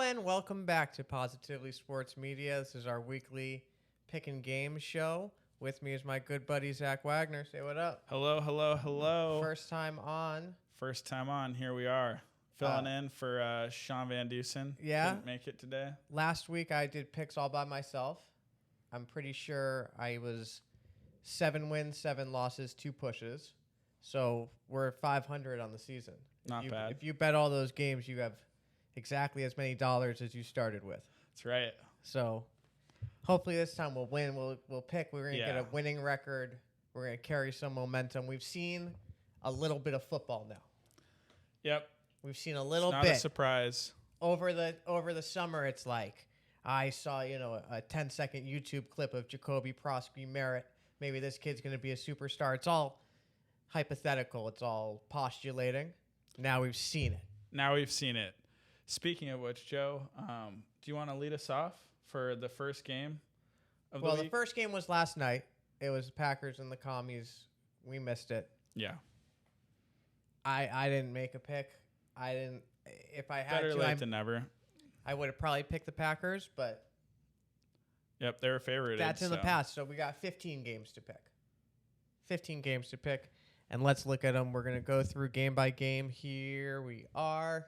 and welcome back to Positively Sports Media. This is our weekly pick and game show. With me is my good buddy Zack Wagner. Say what up. Hello, hello, hello. First time on. First time on. Here we are. Filling in for Sean Van Dusen. Yeah. Couldn't make it today. Last week I did picks all by myself. I'm pretty sure I was 7 wins, 7 losses, 2 pushes. So we're 500 on the season. Not bad. If you bet all those games, you have exactly as many dollars as you started with. That's right. So hopefully this time we'll win. We'll pick. We're going to get a winning record. We're going to carry some momentum. We've seen a little bit of football now. Yep. We've seen a little Not bit. a surprise. Over the summer, it's like I saw, a 10-second YouTube clip of Jacoby Prosky Merritt. Maybe this kid's going to be a superstar. It's all hypothetical. It's all postulating. Now we've seen it. Speaking of which, Joe, do you want to lead us off for the first game of the week? Well, the first game was last night. It was the Packers and the Commies. We missed it. Yeah. I didn't make a pick. I didn't. If I had Better to, late than never. I would have probably picked the Packers, but Yep, they were favorited. that's in the past. So we got 15 games to pick. 15 games to pick. And let's look at them. We're going to go through game by game. Here we are,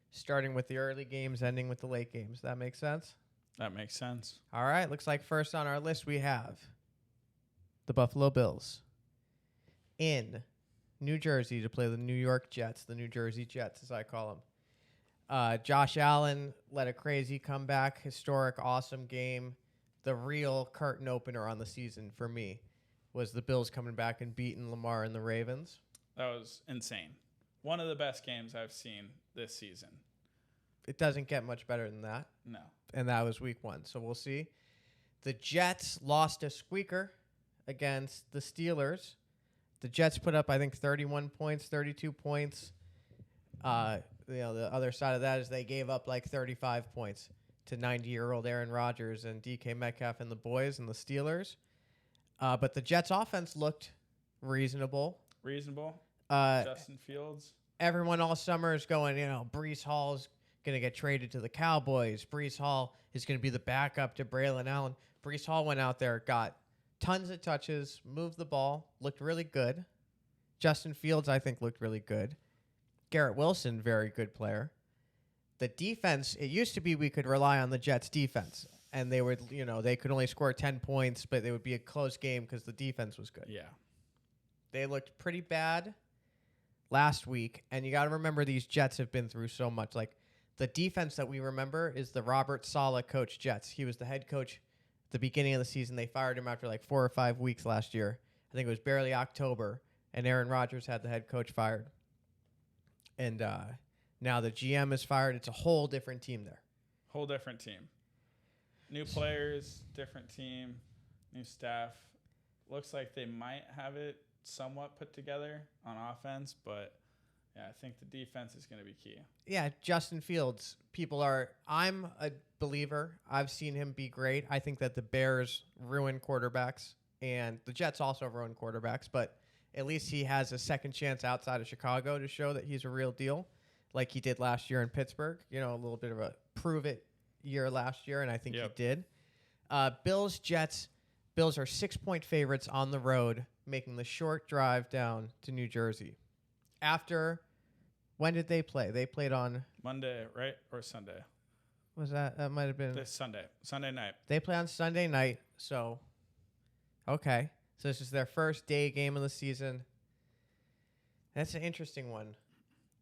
starting with the early games, ending with the late games. That makes sense? That makes sense. All right. Looks like first on our list we have the Buffalo Bills in New Jersey to play the New York Jets, the New Jersey Jets, as I call them. Josh Allen led a crazy comeback, historic, awesome game. The real curtain opener on the season for me was the Bills coming back and beating Lamar and the Ravens. That was insane. One of the best games I've seen this season. It doesn't get much better than that. No. And that was week 1, so we'll see. The Jets lost a squeaker against the Steelers. The Jets put up, I think, 31 points, 32 points. The other side of that is they gave up like 35 points to 90-year-old Aaron Rodgers and DK Metcalf and the boys and the Steelers. But the Jets' offense looked reasonable. Justin Fields. Everyone all summer is going, Breece Hall's going to get traded to the Cowboys. Breece Hall is going to be the backup to Braylon Allen. Breece Hall went out there, got tons of touches, moved the ball, looked really good. Justin Fields, I think, looked really good. Garrett Wilson, very good player. The defense, it used to be we could rely on the Jets' defense. And they would, they could only score 10 points, but it would be a close game because the defense was good. Yeah. They looked pretty bad last week. And you got to remember these Jets have been through so much. Like, the defense that we remember is the Robert Saleh coach Jets. He was the head coach at the beginning of the season. They fired him after like 4 or 5 weeks last year. I think it was barely October. And Aaron Rodgers had the head coach fired. And now the GM is fired. It's a whole different team there. Whole different team. New players, different team, new staff. Looks like they might have it somewhat put together on offense, but yeah, I think the defense is going to be key. Yeah, Justin Fields. I'm a believer. I've seen him be great. I think that the Bears ruin quarterbacks, and the Jets also ruin quarterbacks, but at least he has a second chance outside of Chicago to show that he's a real deal, like he did last year in Pittsburgh. A little bit of a prove-it year last year, and I think he did. Bills, Jets. Bills are 6-point favorites on the road, making the short drive down to New Jersey. When did they play? They played on Monday, right? Or Sunday? Was that might have been this Sunday night. They play on Sunday night, so okay. So this is their first day game of the season. That's an interesting one.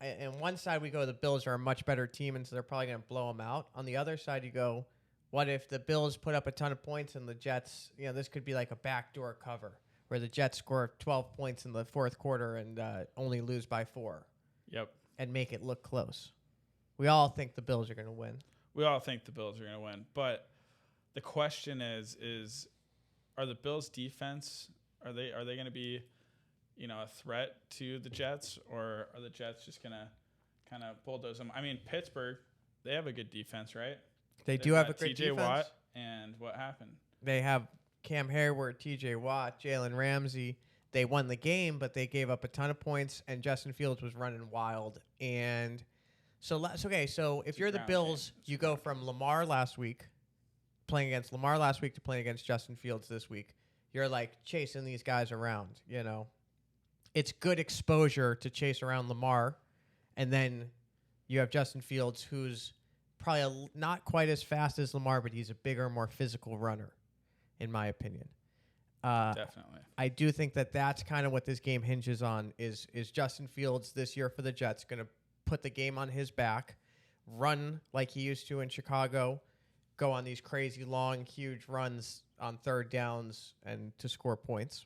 And one side we go, the Bills are a much better team, and so they're probably going to blow them out. On the other side, you go, what if the Bills put up a ton of points and the Jets, this could be like a backdoor cover where the Jets score 12 points in the fourth quarter and only lose by 4. Yep. And make it look close. We all think the Bills are going to win. We all think the Bills are going to win. But the question is are the Bills' defense, are they going to be a threat to the Jets, or are the Jets just going to kind of bulldoze them? I mean, Pittsburgh, they have a good defense, right? They do have a great TJ defense. Watt, and what happened? They have Cam Hayward, TJ Watt, Jalen Ramsey. They won the game, but they gave up a ton of points, and Justin Fields was running wild. And So if you're the ground Bills, game. you go from Lamar last week, playing against Lamar last week, to playing against Justin Fields this week. You're like chasing these guys around, you know. It's good exposure to chase around Lamar, and then you have Justin Fields, who's probably not quite as fast as Lamar, but he's a bigger, more physical runner, in my opinion. Definitely. I do think that that's kind of what this game hinges on is Justin Fields this year for the Jets going to put the game on his back, run like he used to in Chicago, go on these crazy long, huge runs on third downs and to score points.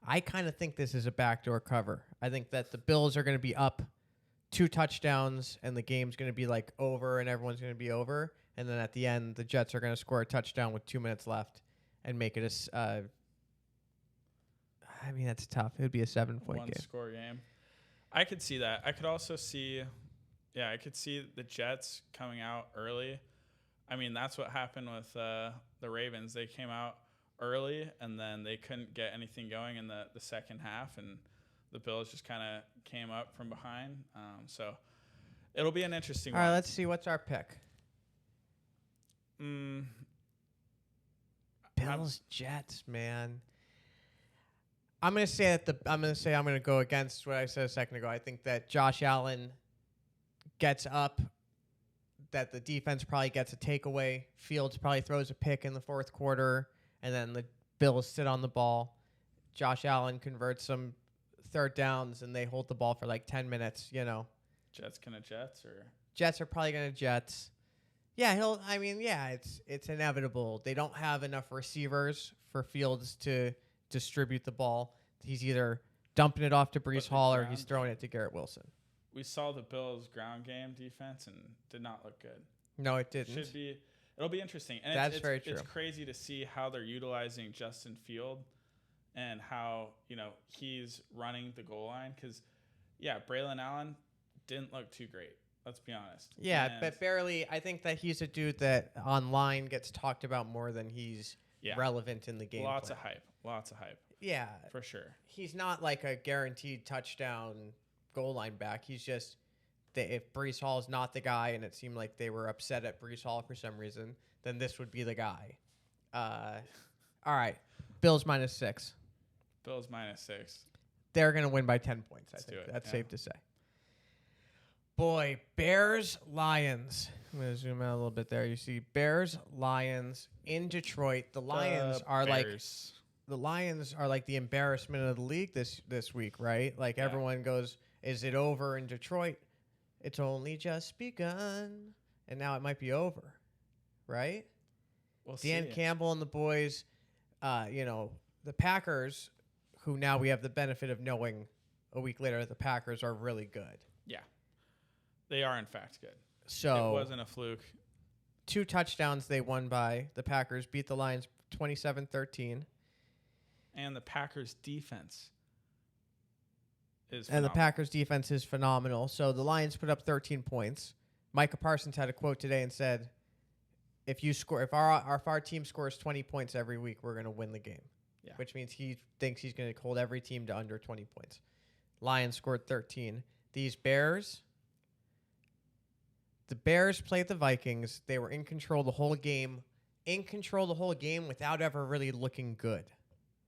I kind of think this is a backdoor cover. I think that the Bills are going to be up 2 touchdowns and the game's going to be like over and everyone's going to be over. And then at the end, the Jets are going to score a touchdown with 2 minutes left and make it I mean, that's tough. It would be a 7-point game. 1-score game. I could see that. I could also see, I could see the Jets coming out early. I mean, that's what happened with the Ravens. They came out early, and then they couldn't get anything going in the second half, and the Bills just kind of came up from behind. So it'll be an interesting one. All right, let's see. What's our pick? Bills, Jets, man. I'm gonna go against what I said a second ago. I think that Josh Allen gets up, that the defense probably gets a takeaway. Fields probably throws a pick in the fourth quarter, and then the Bills sit on the ball. Josh Allen converts some third downs, and they hold the ball for like 10 minutes. You know, Jets or Jets are probably gonna Jets. Yeah, it's inevitable. They don't have enough receivers for Fields to distribute the ball. He's either dumping it off to Breece Hall or he's throwing it to Garrett Wilson. We saw the Bills' ground game defense and did not look good. No, it didn't. It'll be interesting. And That's very true. It's crazy to see how they're utilizing Justin Field and how, he's running the goal line. Because, Braylon Allen didn't look too great. Let's be honest. Yeah, but barely. I think that he's a dude that online gets talked about more than he's relevant in the game. Lots of hype. Yeah. For sure. He's not like a guaranteed touchdown goal line back. He's just, if Breece Hall is not the guy, and it seemed like they were upset at Breece Hall for some reason, then this would be the guy. All right. Bills -6. Bills -6. They're going to win by 10 points, I Let's think. do it. That's safe to say. Boy, Bears, Lions. I'm going to zoom out a little bit there. You see Bears, Lions in Detroit. The Lions are like the embarrassment of the league this week, right? Like everyone goes, is it over in Detroit? It's only just begun. And now it might be over, right? We'll Dan see. Campbell and the boys, the Packers, who now we have the benefit of knowing a week later that the Packers are really good. Yeah. They are, in fact, good. So it wasn't a fluke. 2 touchdowns they won by. The Packers beat the Lions 27-13. And the Packers' defense is phenomenal. And the Packers' defense is phenomenal. So the Lions put up 13 points. Micah Parsons had a quote today and said, if our team scores 20 points every week, we're going to win the game. Yeah. Which means he thinks he's going to hold every team to under 20 points. Lions scored 13. The Bears played the Vikings. They were in control the whole game. Without ever really looking good,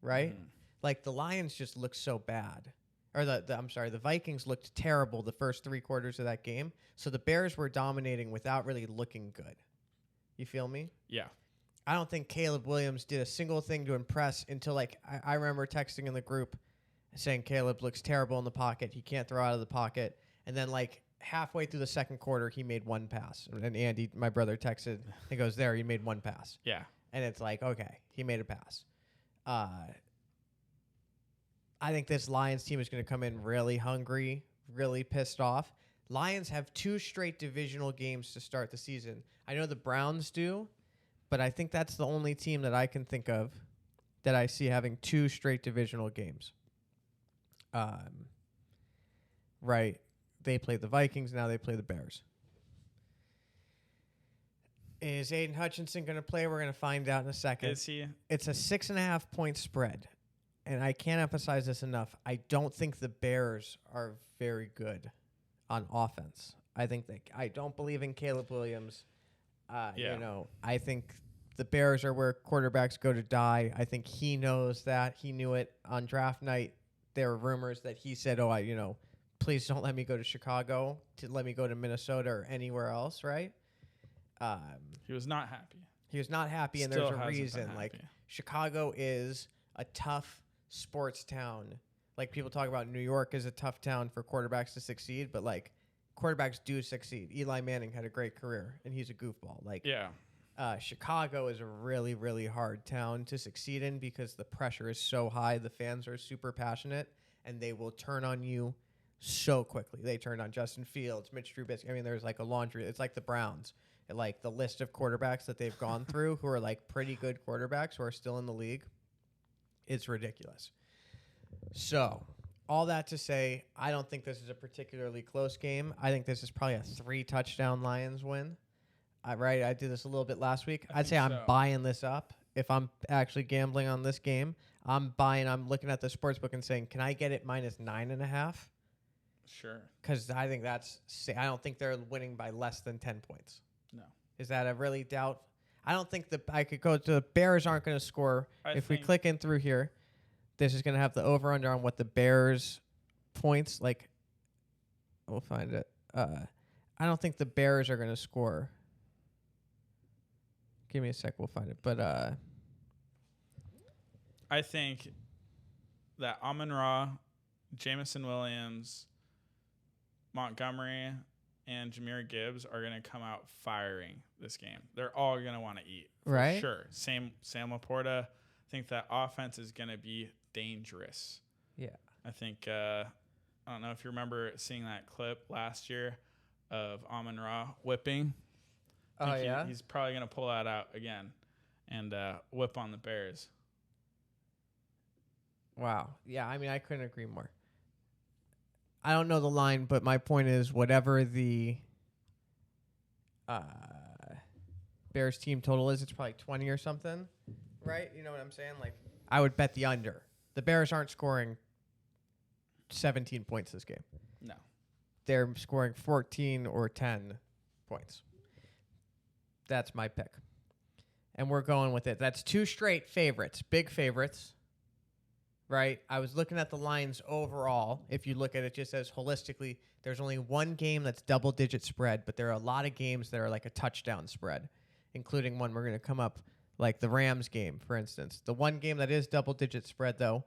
right? Mm. Like the Lions just looked so bad. Or the Vikings looked terrible the first 3 quarters of that game. So the Bears were dominating without really looking good. You feel me? Yeah. I don't think Caleb Williams did a single thing to impress until I remember texting in the group saying Caleb looks terrible in the pocket. He can't throw out of the pocket. And then halfway through the second quarter, he made 1 pass. And Andy, my brother, texted and goes, there, he made 1 pass. Yeah. And it's like, okay, he made a pass. I think this Lions team is going to come in really hungry, really pissed off. Lions have 2 straight divisional games to start the season. I know the Browns do, but I think that's the only team that I can think of that I see having 2 straight divisional games. Right. They played the Vikings. Now they play the Bears. Is Aiden Hutchinson going to play? We're going to find out in a second. Is he? It's a 6.5-point spread. And I can't emphasize this enough. I don't think the Bears are very good on offense. I think that I don't believe in Caleb Williams. Yeah. You know, I think the Bears are where quarterbacks go to die. I think he knows that. He knew it on draft night. There were rumors that he said, "Oh, please don't let me go to Chicago. To let me go to Minnesota or anywhere else." Right? Um, He was not happy. he was not happy, and Still there's a hasn't been reason. Like happy. Chicago is a tough sports town. Like people talk about New York is a tough town for quarterbacks to succeed, but like quarterbacks do succeed. Eli Manning had a great career, and he's a goofball. Like Yeah. Chicago is a really, really hard town to succeed in because the pressure is so high. The fans are super passionate, and they will turn on you so quickly. They turned on Justin Fields, Mitch Trubisky. I mean, there's like a laundry. It's like the Browns. Like the list of quarterbacks that they've gone through who are like pretty good quarterbacks who are still in the league. It's ridiculous. So, all that to say, I don't think this is a particularly close game. I think this is probably a 3-touchdown Lions win. Right? I did this a little bit last week. I'd say I'm buying this up. If I'm actually gambling on this game, I'm looking at the sportsbook and saying, can I get it minus 9.5? Sure. Because I think I don't think they're winning by less than 10 points. No. Is that a really doubt? I don't think I could go to the Bears aren't going to score. If we click in through here, this is going to have the over-under on what the Bears points, like, we'll find it. I don't think the Bears are going to score. Give me a sec, we'll find it. But I think that Amon-Ra, Jamison Williams, Montgomery, and Jahmyr Gibbs are going to come out firing this game. They're all going to want to eat. For right? Sure. Sam Laporta. I think that offense is going to be dangerous. Yeah. I think, I don't know if you remember seeing that clip last year of Amon-Ra whipping. Oh, yeah? He's probably going to pull that out again and whip on the Bears. Wow. Yeah, I mean, I couldn't agree more. I don't know the line, but my point is whatever the Bears team total is, it's probably 20 or something, right? You know what I'm saying? Like, I would bet the under. The Bears aren't scoring 17 points this game. No. They're scoring 14 or 10 points. That's my pick. And we're going with it. That's 2 straight favorites, big favorites. Right? I was looking at the lines overall. If you look at it just as holistically, there's only one game that's double-digit spread, but there are a lot of games that are like a touchdown spread, including one we're going to come up, like the Rams game, for instance. The one game that is double-digit spread, though,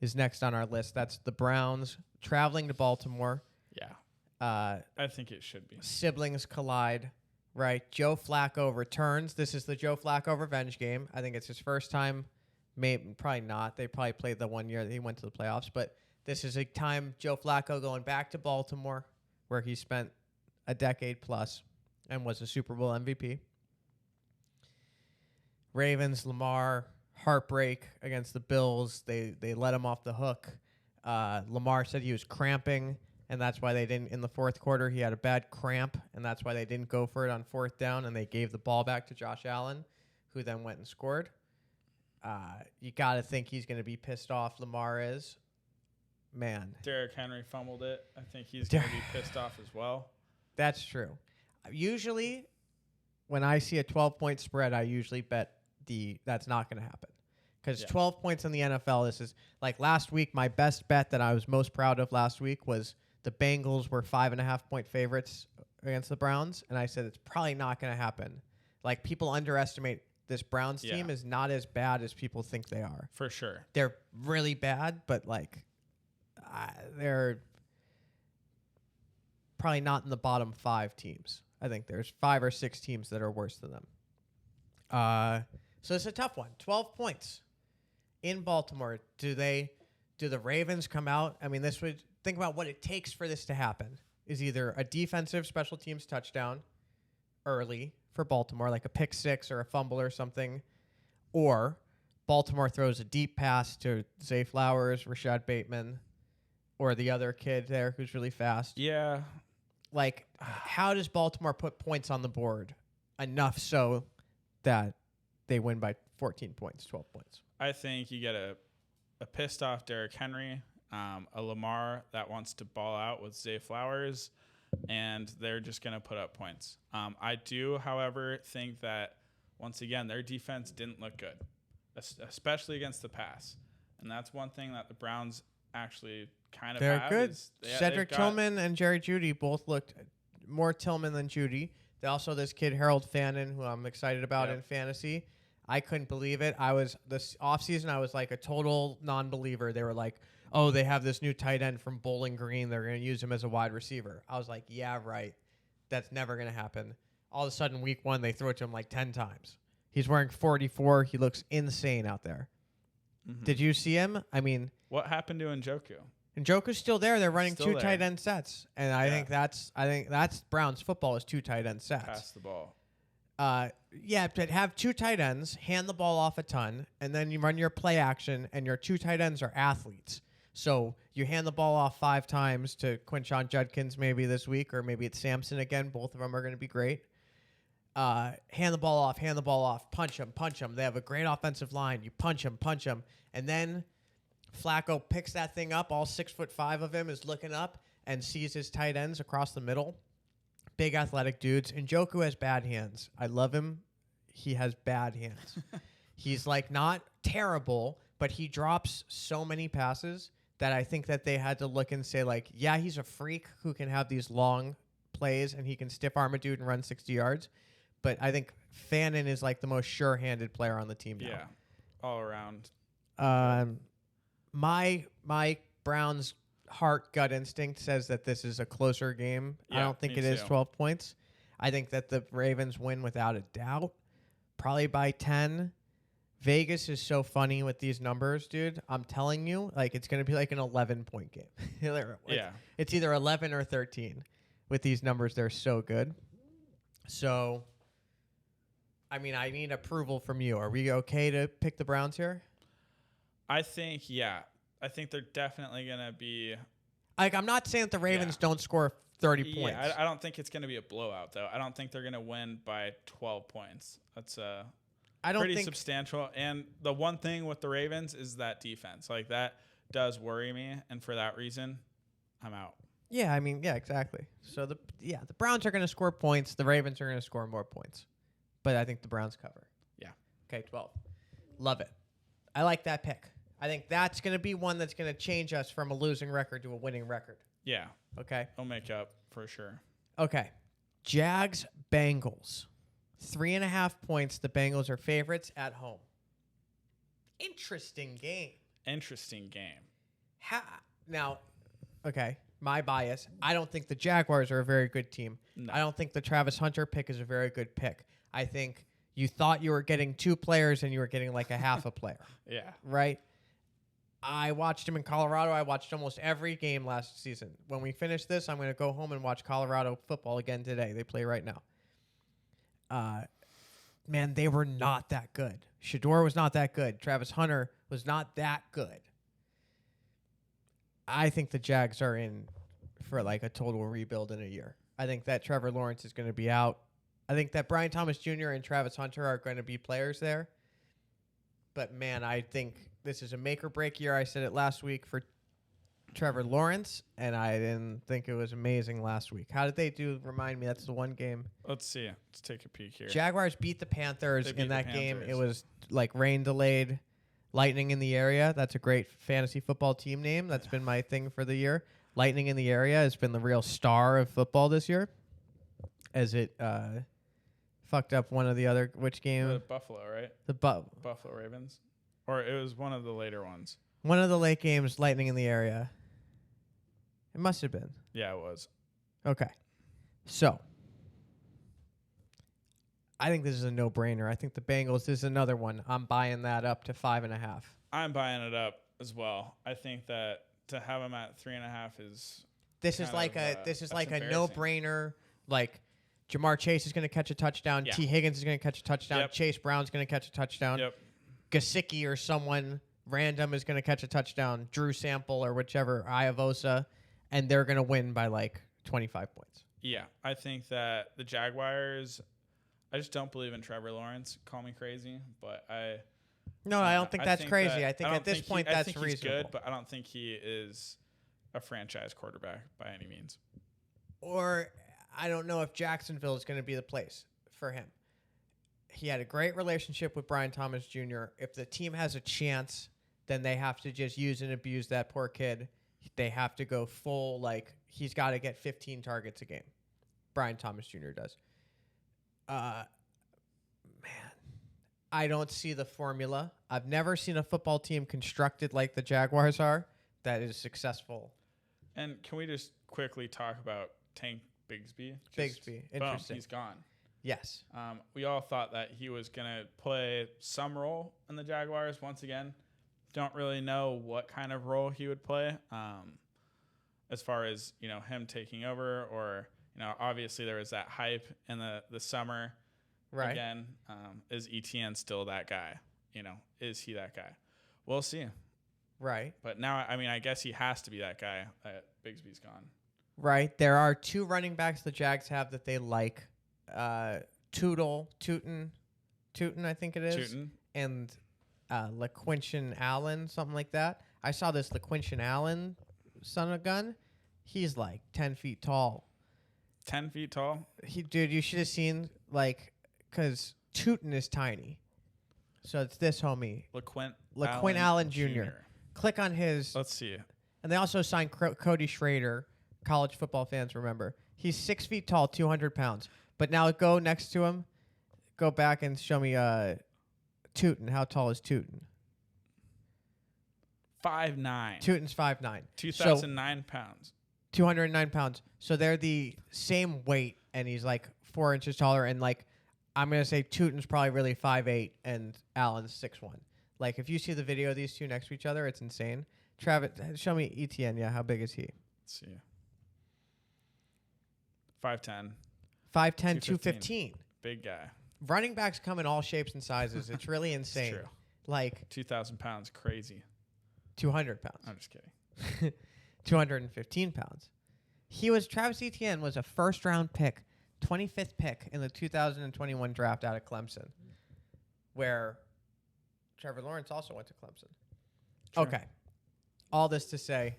is next on our list. That's the Browns traveling to Baltimore. Yeah. I think it should be. Siblings collide, right? Joe Flacco returns. This is the Joe Flacco revenge game. I think it's his first time. Maybe, probably not. They probably played the one year that he went to the playoffs. But this is a time Joe Flacco going back to Baltimore, where he spent a decade plus and was a Super Bowl MVP. Ravens, Lamar, heartbreak against the Bills. They let him off the hook. Lamar said he was cramping, and that's why they didn't. In the fourth quarter, he had a bad cramp, and that's why they didn't go for it on 4th down, and they gave the ball back to Josh Allen, who then went and scored. You got to think he's going to be pissed off. Lamar is. Man. Derrick Henry fumbled it. I think he's going to be pissed off as well. That's true. Usually, when I see a 12-point spread, I usually bet that's not going to happen. Because 12 points in the NFL, this is like last week, my best bet that I was most proud of last week was the Bengals were 5.5-point favorites against the Browns. And I said, it's probably not going to happen. Like, people underestimate this Browns team is not as bad as people think they are. For sure. They're really bad, but like they're probably not in the bottom 5 teams. I think there's 5 or 6 teams that are worse than them. So it's a tough one. 12 points in Baltimore. Do the Ravens come out? I mean, think about what it takes for this to happen. Is either a defensive special teams touchdown early for Baltimore, like a pick 6 or a fumble or something, or Baltimore throws a deep pass to Zay Flowers, Rashad Bateman, or the other kid there who's really fast. Yeah. Like, how does Baltimore put points on the board enough so that they win by 14 points, 12 points? I think you get a pissed off Derrick Henry, a Lamar that wants to ball out with Zay Flowers, and they're just going to put up points. I do, however, think that, once again, their defense didn't look good, especially against the pass. And that's one thing that the Browns actually kind of They're have. good. Is Cedric Tillman and Jerry Jeudy both looked more Tillman than Jeudy. Also, this kid, Harold Fannin, who I'm excited about in fantasy. I couldn't believe it. This offseason, I was like a total non-believer. They were like, oh, they have this new tight end from Bowling Green. They're going to use him as a wide receiver. I was like, yeah, right. That's never going to happen. All of a sudden, week 1, they threw it to him like 10 times. He's wearing 44. He looks insane out there. Mm-hmm. Did you see him? I mean, what happened to Njoku? Njoku's still there. They're running two tight end sets, and I think that's Browns football is 2 tight end sets. Pass the ball. But have 2 tight ends, hand the ball off a ton, and then you run your play action, and your 2 tight ends are athletes. So you hand the ball off 5 times to Quinshon Judkins maybe this week, or maybe it's Sampson again. Both of them are going to be great. Hand the ball off, punch them. They have a great offensive line. You punch them, and then Flacco picks that thing up. All 6'5" of him is looking up and sees his tight ends across the middle. Big athletic dudes. Njoku has bad hands. I love him. He has bad hands. He's like not terrible, but he drops so many passes that I think that they had to look and say like, yeah, he's a freak who can have these long plays and he can stiff arm a dude and run 60 yards. But I think Fannin is like the most sure-handed player on the team now. Yeah, all around. My Browns heart gut instinct says that this is a closer game. I don't think it is 12 points. I think that the Ravens win without a doubt, probably by 10. Vegas is so funny with these numbers, dude. I'm telling you, like it's going to be like an 11-point game. It's either 11 or 13. With these numbers, they're so good. So, I mean, I need approval from you. Are we okay to pick the Browns here? I think they're definitely going to be... Like, I'm not saying that the Ravens don't score 30 points. I don't think it's going to be a blowout, though. I don't think they're going to win by 12 points. That's pretty substantial. And the one thing with the Ravens is that defense. Like, that does worry me, and for that reason, I'm out. Yeah, I mean, yeah, exactly. So, the Browns are going to score points. The Ravens are going to score more points. But I think the Browns cover. Yeah. Okay, 12. Love it. I like that pick. I think that's going to be one that's going to change us from a losing record to a winning record. Yeah. Okay. I'll make up for sure. Okay. Jags, Bengals. 3.5 points. The Bengals are favorites at home. Interesting game. Now, okay, my bias. I don't think the Jaguars are a very good team. No. I don't think the Travis Hunter pick is a very good pick. I think you thought you were getting 2 players and you were getting like a half a player. Yeah. Right? I watched him in Colorado. I watched almost every game last season. When we finish this, I'm going to go home and watch Colorado football again today. They play right now. Man, they were not that good. Shador was not that good. Travis Hunter was not that good. I think the Jags are in for like a total rebuild in a year. I think that Trevor Lawrence is going to be out. I think that Brian Thomas Jr. and Travis Hunter are going to be players there. But, man, I think this is a make-or-break year. I said it last week for Trevor Lawrence, and I didn't think it was amazing last week. How did they do? Remind me. That's the one game. Let's see. Let's take a peek here. Jaguars beat the Panthers in that game. It was like rain delayed, lightning in the area. That's a great fantasy football team name. That's been my thing for the year. Lightning in the area has been the real star of football this year, as it fucked up one of the other, which game? The Buffalo, right? The Buffalo Ravens. Or it was one of the later ones. One of the late games, lightning in the area. It must have been. Yeah, it was. Okay. So, I think this is a no-brainer. I think the Bengals, this is another one. I'm buying that up to 5.5. I'm buying it up as well. I think that to have them at 3.5 is... This is like a no-brainer. Like, Jamar Chase is going to catch a touchdown. Yeah. T. Higgins is going to catch a touchdown. Yep. Chase Brown's going to catch a touchdown. Yep. Gesicki or someone random is going to catch a touchdown. Drew Sample or whichever, Iavosa, and they're going to win by like 25 points. Yeah, I think that the Jaguars, I just don't believe in Trevor Lawrence. Call me crazy, but I don't think that's crazy. I think at this point that's reasonable. He's good, but I don't think he is a franchise quarterback by any means. or I don't know if Jacksonville is going to be the place for him. He had a great relationship with Brian Thomas Jr. If the team has a chance, then they have to just use and abuse that poor kid. They have to go full, like, he's got to get 15 targets a game. Brian Thomas Jr. does. Man, I don't see the formula. I've never seen a football team constructed like the Jaguars are that is successful. And can we just quickly talk about Tank Bigsby? Bigsby, interesting. Boom, he's gone. Yes. We all thought that he was going to play some role in the Jaguars. Once again, don't really know what kind of role he would play as far as, him taking over or, obviously there was that hype in the summer. Right. Again, is ETN still that guy? Is he that guy? We'll see. Right. But now, I guess he has to be that guy that Bigsby's gone. Right. There are two running backs the Jags have that they like. Tootin, I think it is. Tootin. And LaQuinton Allen, something like that. I saw this LaQuinton Allen son of a gun. He's like 10 feet tall. 10 feet tall? Dude, you should have seen, because Tootin is tiny. So it's this homie. LaQuint Allen Jr. Click on his. Let's see. And they also signed Cody Schrader. College football fans remember. He's 6 feet tall, 200 pounds. But now go next to him. Go back and show me Tootin. How tall is Tootin? 5'9". Tootin's 5'9". 2,009 pounds. 209 pounds. So they're the same weight, and he's like 4 inches taller. And I'm going to say Tootin's probably really 5'8", and Allen's 6'1". If you see the video of these two next to each other, it's insane. Travis, show me ETN. Yeah, how big is he? Let's see. 5'10". 5'10", 215. Big guy. Running backs come in all shapes and sizes. It's really insane. It's true. 2,000 pounds, crazy. 200 pounds. I'm just kidding. 215 pounds. Travis Etienne was a first-round pick, 25th pick in the 2021 draft out of Clemson, where Trevor Lawrence also went to Clemson. True. Okay. All this to say,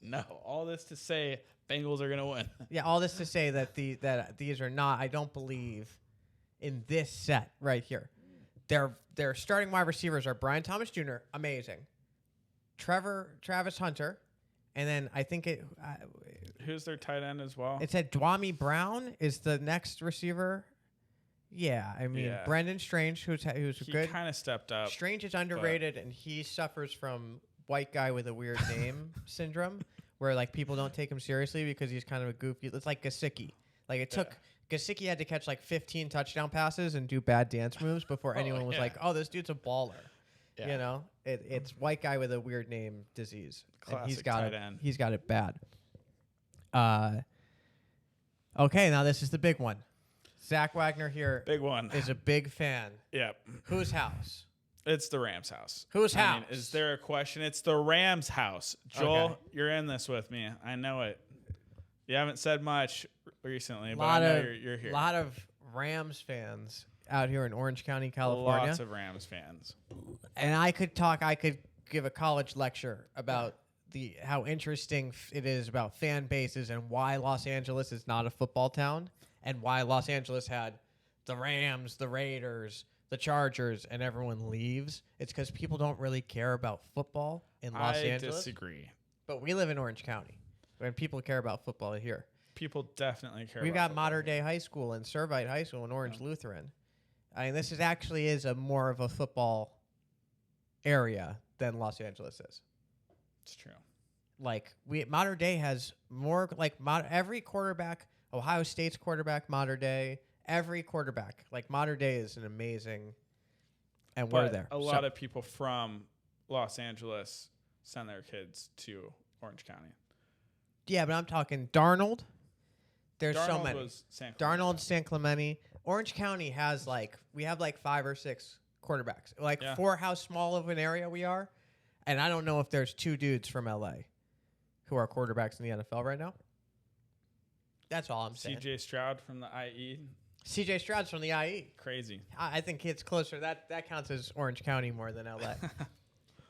No, all this to say Bengals are going to win. Yeah, all this to say that these are not, I don't believe, in this set right here. Their starting wide receivers are Brian Thomas Jr., amazing. Travis Hunter, and then I think who's their tight end as well? It said Dwami Brown is the next receiver. Yeah, Brendan Strange, who's he good. He kind of stepped up. Strange is underrated, and he suffers from white guy with a weird name syndrome, where people don't take him seriously because he's kind of a goofy. It's like Gesicki. Gesicki had to catch 15 touchdown passes and do bad dance moves before anyone was like, "Oh, this dude's a baller." Yeah. It's white guy with a weird name disease. Classic and he's got tight it. end. He's got it bad. Okay, now this is the big one. Zack Wagner here. Big one. Is a big fan. Yep. Whose house? It's the Rams' house. Whose house? Is there a question? It's the Rams' house. Joel, You're in this with me. I know it. You haven't said much recently, but I know you're here. A lot of Rams fans out here in Orange County, California. Lots of Rams fans. And I could give a college lecture about how interesting it is about fan bases and why Los Angeles is not a football town and why Los Angeles had the Rams, the Raiders, the Chargers, and everyone leaves. It's because people don't really care about football in Los Angeles. I disagree. But we live in Orange County, and people care about football here. People definitely care. We've got Modern Day High School and Servite High School and Orange Lutheran. This is a more of a football area than Los Angeles is. It's true. Modern Day has more every quarterback. Ohio State's quarterback, Modern Day. Every quarterback, Modern Day is an amazing, and we're there. A lot of people from Los Angeles send their kids to Orange County. Yeah, but I'm talking Darnold. There's Darnold so many. Was San Darnold, San Clemente. Orange County has we have 5 or 6 quarterbacks. For how small of an area we are, and I don't know if there's 2 dudes from LA who are quarterbacks in the NFL right now. That's all I'm saying. CJ Stroud from the IE. CJ Stroud's from the IE. Crazy. I think it's closer. That counts as Orange County more than LA.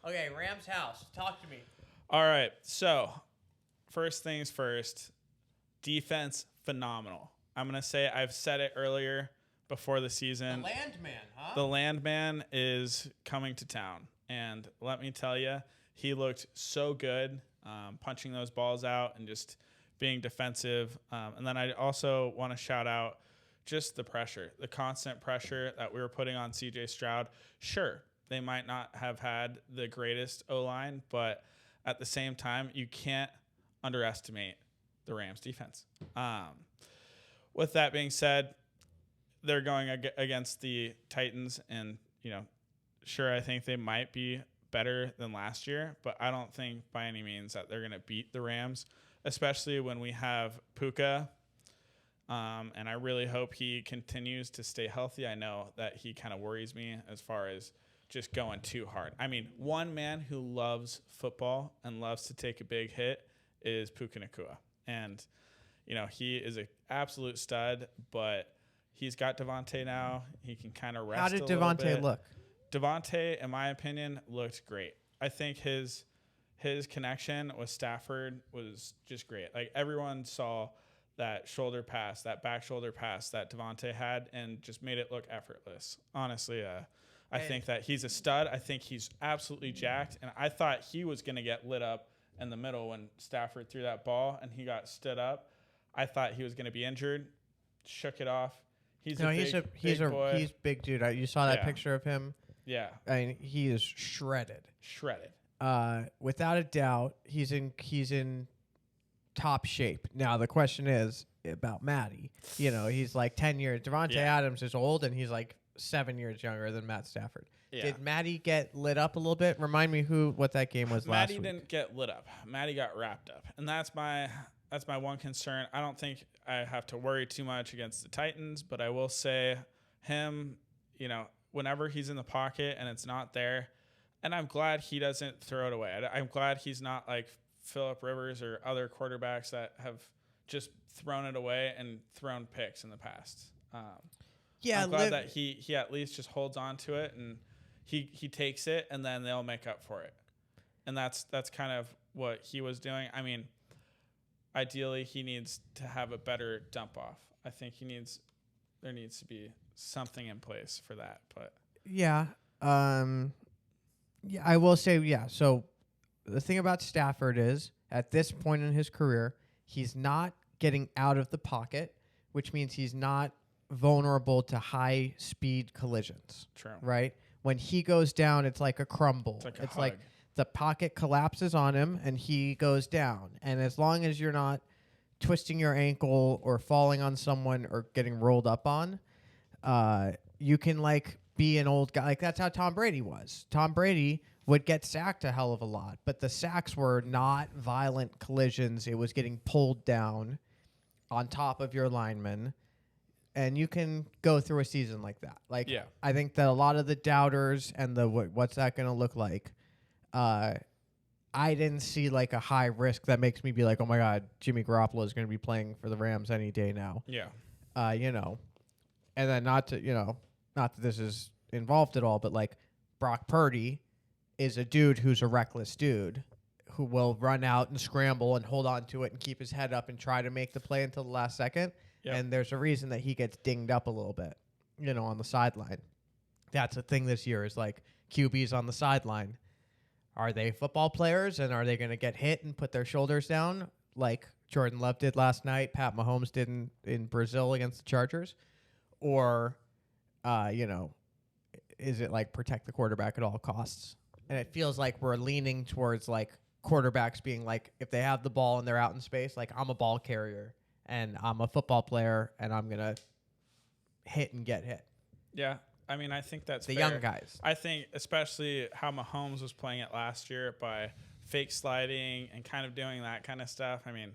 Okay, Rams house. Talk to me. All right. So, first things first, defense phenomenal. I'm going to say, I've said it earlier before the season. The Landman, huh? The Landman is coming to town. And let me tell you, he looked so good punching those balls out and just being defensive. And then I also want to shout out just the pressure, the constant pressure that we were putting on C.J. Stroud. Sure, they might not have had the greatest O-line, but at the same time, you can't underestimate the Rams defense. With that being said, they're going against the Titans, and, sure, I think they might be better than last year, but I don't think by any means that they're going to beat the Rams, especially when we have Puka. And I really hope he continues to stay healthy. I know that he kind of worries me as far as just going too hard. I mean, one man who loves football and loves to take a big hit is Puka Nacua. And, he is an absolute stud, but he's got Devontae now. He can kind of rest How did a little Devontae bit. look? Devontae, in my opinion, looked great. I think his connection with Stafford was just great. Like, everyone saw that shoulder pass, that back shoulder pass that Devontae had, and just made it look effortless. Honestly, I think that he's a stud. I think he's absolutely jacked, and I thought he was going to get lit up in the middle when Stafford threw that ball and he got stood up. I thought he was going to be injured, shook it off. He's big boy. He's big dude. You saw that picture of him. Yeah. I mean, he is shredded. Without a doubt, he's in top shape. Now the question is about Matty. He's like 10 years. Devontae Adams is old, and he's like 7 years younger than Matt Stafford. Yeah. Did Matty get lit up a little bit? Remind me what that game was last week. Matty didn't get lit up. Matty got wrapped up, and that's my one concern. I don't think I have to worry too much against the Titans, but I will say him, whenever he's in the pocket and it's not there, and I'm glad he doesn't throw it away. I'm glad he's not like Phillip Rivers or other quarterbacks that have just thrown it away and thrown picks in the past. I'm glad that he at least just holds on to it and he takes it, and then they'll make up for it. And that's kind of what he was doing. I mean, ideally he needs to have a better dump off. I think there needs to be something in place for that. But I will say, so the thing about Stafford is, at this point in his career, he's not getting out of the pocket, which means he's not vulnerable to high-speed collisions. True. Right? When he goes down, it's like a crumble. It's like the pocket collapses on him, and he goes down. And as long as you're not twisting your ankle or falling on someone or getting rolled up on, you can, be an old guy. That's how Tom Brady was. Tom Brady would get sacked a hell of a lot, but the sacks were not violent collisions. It was getting pulled down on top of your lineman, and you can go through a season like that. I think that a lot of the doubters and the what's that going to look like, I didn't see a high risk that makes me be like, oh my God, Jimmy Garoppolo is going to be playing for the Rams any day now. Yeah. And then not that this is involved at all, but Brock Purdy is a dude who's a reckless dude who will run out and scramble and hold on to it and keep his head up and try to make the play until the last second. Yep. And there's a reason that he gets dinged up a little bit, on the sideline. That's the thing this year is QBs on the sideline. Are they football players, and are they going to get hit and put their shoulders down like Jordan Love did last night, Pat Mahomes did in Brazil against the Chargers? Or, is it protect the quarterback at all costs? And it feels like we're leaning towards quarterbacks being if they have the ball and they're out in space, I'm a ball carrier and I'm a football player and I'm going to hit and get hit. Yeah. I mean, I think that's the fair. young guys. I think especially how Mahomes was playing it last year by fake sliding and kind of doing that kind of stuff. I mean,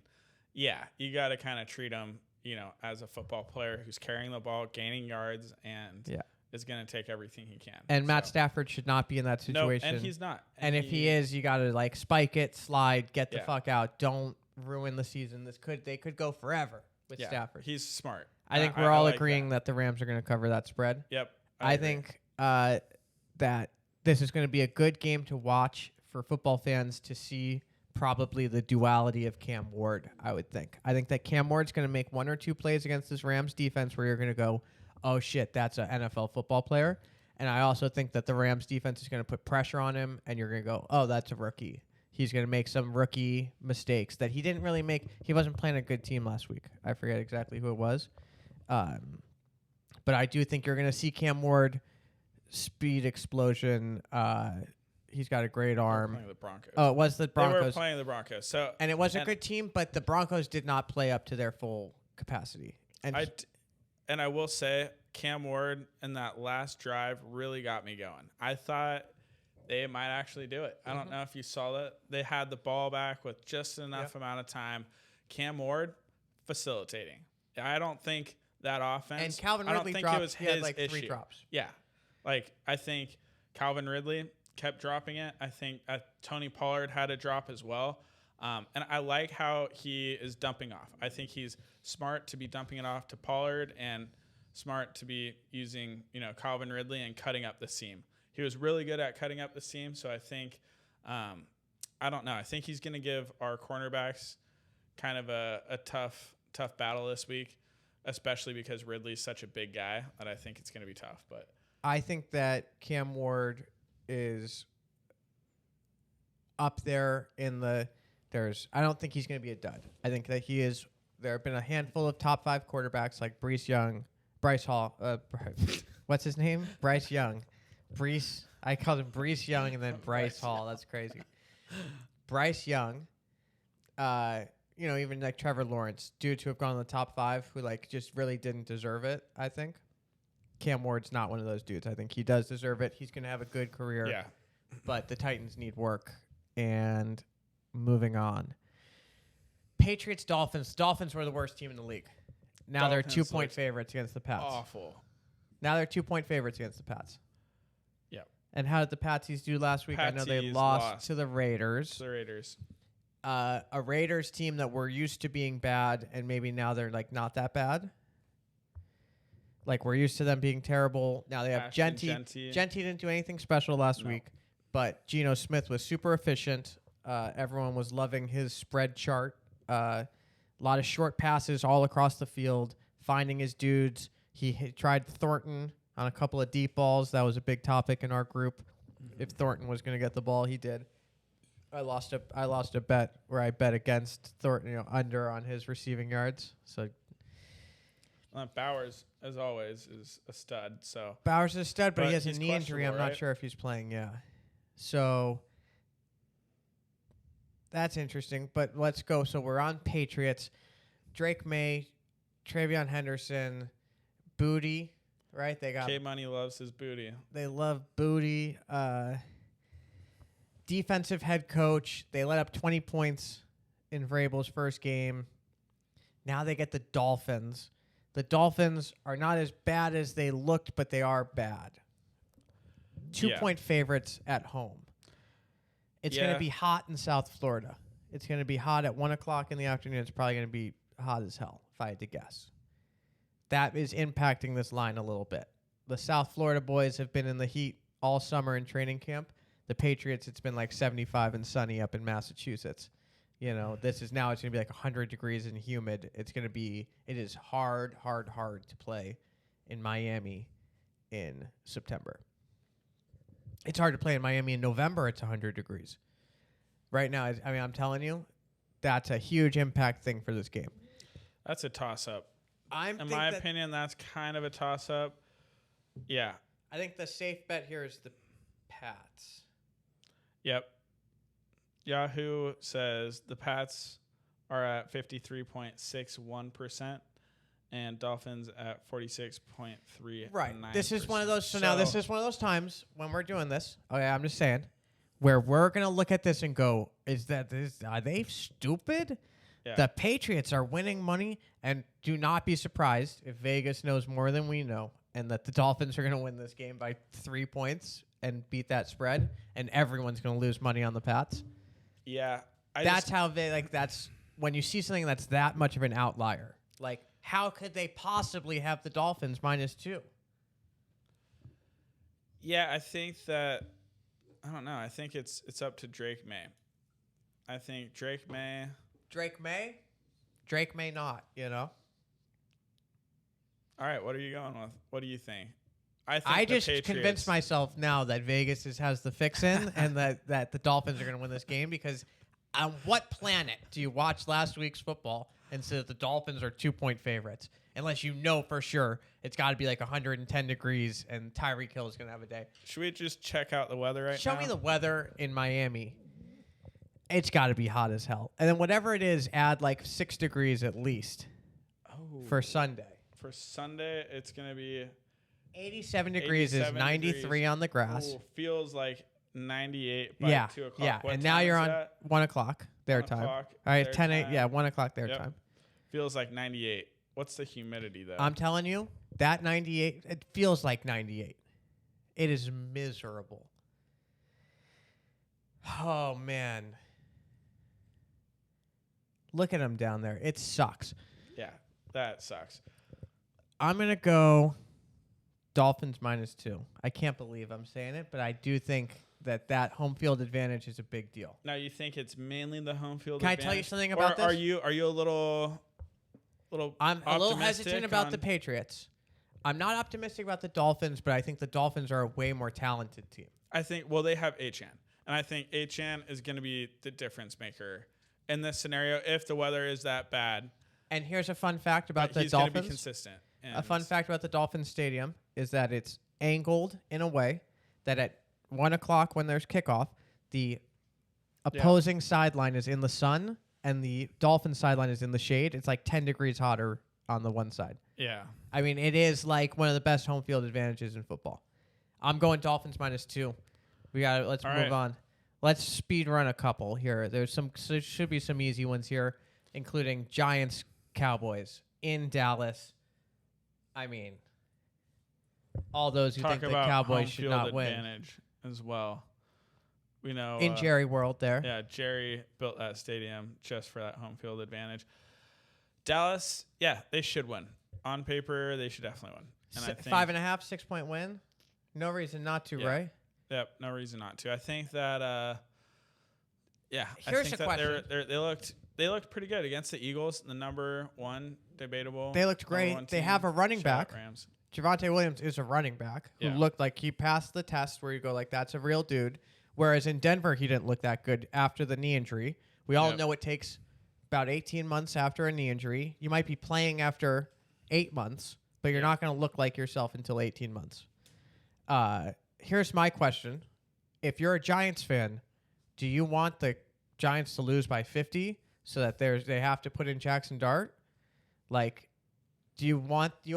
yeah, you got to kind of treat him, as a football player who's carrying the ball, gaining yards, and is going to take everything he can. And Matt Stafford should not be in that situation. No, and he's not. And if he is, you got to spike it, slide, get the fuck out. Don't ruin the season. They could go forever with Stafford. He's smart. I think we're all agreeing that the Rams are going to cover that spread. Yep. I think that this is going to be a good game to watch for football fans to see probably the duality of Cam Ward, I would think. I think that Cam Ward's going to make one or two plays against this Rams defense where you're going to go, oh, shit, that's an NFL football player. And I also think that the Rams defense is going to put pressure on him, and you're going to go, oh, that's a rookie. He's going to make some rookie mistakes that he didn't really make. He wasn't playing a good team last week. I forget exactly who it was. But I do think you're going to see Cam Ward speed explosion. He's got a great arm. Playing the Broncos. Oh, it was the Broncos. They were playing the Broncos. So and it was a good team, but the Broncos did not play up to their full capacity. And I will say, Cam Ward in that last drive really got me going. I thought they might actually do it. I don't know if you saw that. They had the ball back with just enough amount of time. Cam Ward facilitating. I don't think that offense. And Calvin I don't Ridley think dropped. it was He had his like issue. 3 drops. Yeah, like I think Calvin Ridley kept dropping it. I think Tony Pollard had a drop as well. And I like how he is dumping off. I think he's smart to be dumping it off to Pollard and smart to be using, Calvin Ridley and cutting up the seam. He was really good at cutting up the seam. So I think, I don't know. I think he's going to give our cornerbacks kind of a tough battle this week, especially because Ridley's such a big guy that I think it's going to be tough. But I think that Cam Ward is up there in the I don't think he's going to be a dud. I think that he is. There have been a handful of top 5 quarterbacks like Bryce Hall. What's his name? Bryce Young. I called him Bryce Young and then Bryce Hall. That's crazy. Bryce Young. Even like Trevor Lawrence, dudes who have gone in the top 5 who just really didn't deserve it. I think Cam Ward's not one of those dudes. I think he does deserve it. He's going to have a good career. yeah, But the Titans need work. And moving on. Patriots, Dolphins. Dolphins were the worst team in the league. Now they're 2-point favorites against the Pats. awful. Now they're 2-point favorites against the Pats. Yep. And how did the Patsies do last week? I know they Patsies lost to the Raiders. The Raiders. A Raiders team that we're used to being bad, and maybe now they're not that bad. We're used to them being terrible. Now they have Genty. Genty didn't do anything special last week, but Geno Smith was super efficient. Everyone was loving his spread chart. A lot of short passes all across the field, finding his dudes. He tried Thornton on a couple of deep balls. That was a big topic in our group. If Thornton was going to get the ball, he did. I lost a bet where I bet against Thornton, under on his receiving yards. So Bowers, as always, is a stud. So Bowers is a stud, but he has a he's knee injury. I'm questionable, not sure if he's playing. Yeah. So that's interesting. But let's go. So we're on Patriots. Drake May, Travion Henderson, Booty, right? They got K-Money loves his booty. They love Booty. Defensive head coach. They let up 20 points in Vrabel's first game. Now they get the Dolphins. The Dolphins are not as bad as they looked, but they are bad. 2-point favorites at home. It's going to be hot in South Florida. It's going to be hot at 1 o'clock in the afternoon. It's probably going to be hot as hell, if I had to guess. That is impacting this line a little bit. The South Florida boys have been in the heat all summer in training camp. The Patriots, it's been 75 and sunny up in Massachusetts. It's going to be 100 degrees and humid. It is hard to play in Miami in September. It's hard to play in Miami in November. It's 100 degrees. Right now, I'm telling you, that's a huge impact thing for this game. That's a toss-up. In my opinion, that's kind of a toss-up. Yeah. I think the safe bet here is the Pats. Yep. Yahoo says the Pats are at 53.61% and Dolphins at 46.39%. Right. This is one of those. So now this is one of those times when we're doing this. Okay, I'm just saying, where we're gonna look at this and go, are they stupid? Yeah. The Patriots are winning money, and do not be surprised if Vegas knows more than we know, and that the Dolphins are gonna win this game by 3 points and beat that spread, and everyone's gonna lose money on the Pats. Yeah. That's when you see something that's that much of an outlier. How could they possibly have the Dolphins -2? Yeah, I think that I don't know. I think it's up to Drake May. I think Drake may. Drake may not, you know? All right, what are you going with? What do you think? I I just convinced myself now that Vegas has the fix in and that the Dolphins are going to win this game because on what planet do you watch last week's football and say that the Dolphins are 2-point favorites? Unless you know for sure it's got to be like 110 degrees and Tyreek Hill is going to have a day. Should we just check out the weather right now? Show me the weather in Miami. It's got to be hot as hell. And then whatever it is, add like 6 degrees at least for Sunday. For Sunday, it's going to be 87 degrees 87 is 93 degrees. on the grass. Ooh, feels like 98 by 2 o'clock. Yeah, What and time now you're is on that? 1 o'clock their 1 time. o'clock All right, their 10 8, time. yeah, 1 o'clock their Yep. time. Feels like 98. What's the humidity, though? I'm telling you, that 98, it feels like 98. It is miserable. Oh, man. Look at him down there. It sucks. Yeah, that sucks. I'm going to go Dolphins -2. I can't believe I'm saying it, but I do think that home field advantage is a big deal. Now, you think it's mainly the home field Can advantage? I tell you something about this? Are you a little I'm a little optimistic hesitant about on- the Patriots. I'm not optimistic about the Dolphins, but I think the Dolphins are a way more talented team. I think, well, they have Achan. And I think Achan is going to be the difference maker in this scenario if the weather is that bad. And here's a fun fact about But the he's going to Dolphins. be consistent. A fun fact about the Dolphins Stadium is that it's angled in a way that at 1 o'clock when there's kickoff, the opposing sideline is in the sun and the Dolphins sideline is in the shade. It's like 10 degrees hotter on the one side. Yeah. I mean, it is like one of the best home field advantages in football. I'm going Dolphins -2. Let's All move right. on. Let's speed run a couple here. There should be some easy ones here, including Giants Cowboys in Dallas. I mean, all those who Talk think the about Cowboys home should field not win. advantage as well. We know In Jerry World there. Yeah, Jerry built that stadium just for that home field advantage. Dallas, yeah, they should win. On paper, they should definitely win. And I think 5.5, 6-point win. No reason not to, Yeah. right? Yep, no reason not to. I think that Here's I think a question. they looked pretty good against the Eagles, the number one debatable. They looked number great. one They team. have a running Shout out back. Rams. Javonte Williams is a running back who Yeah. looked like he passed the test where you go like, that's a real dude. Whereas in Denver, he didn't look that good after the knee injury. We all Yep. know it takes about 18 months after a knee injury. You might be playing after 8 months, but you're not going to look like yourself until 18 months. Here's my question. If you're a Giants fan, do you want the Giants to lose by 50 so that they have to put in Jackson Dart? Like, you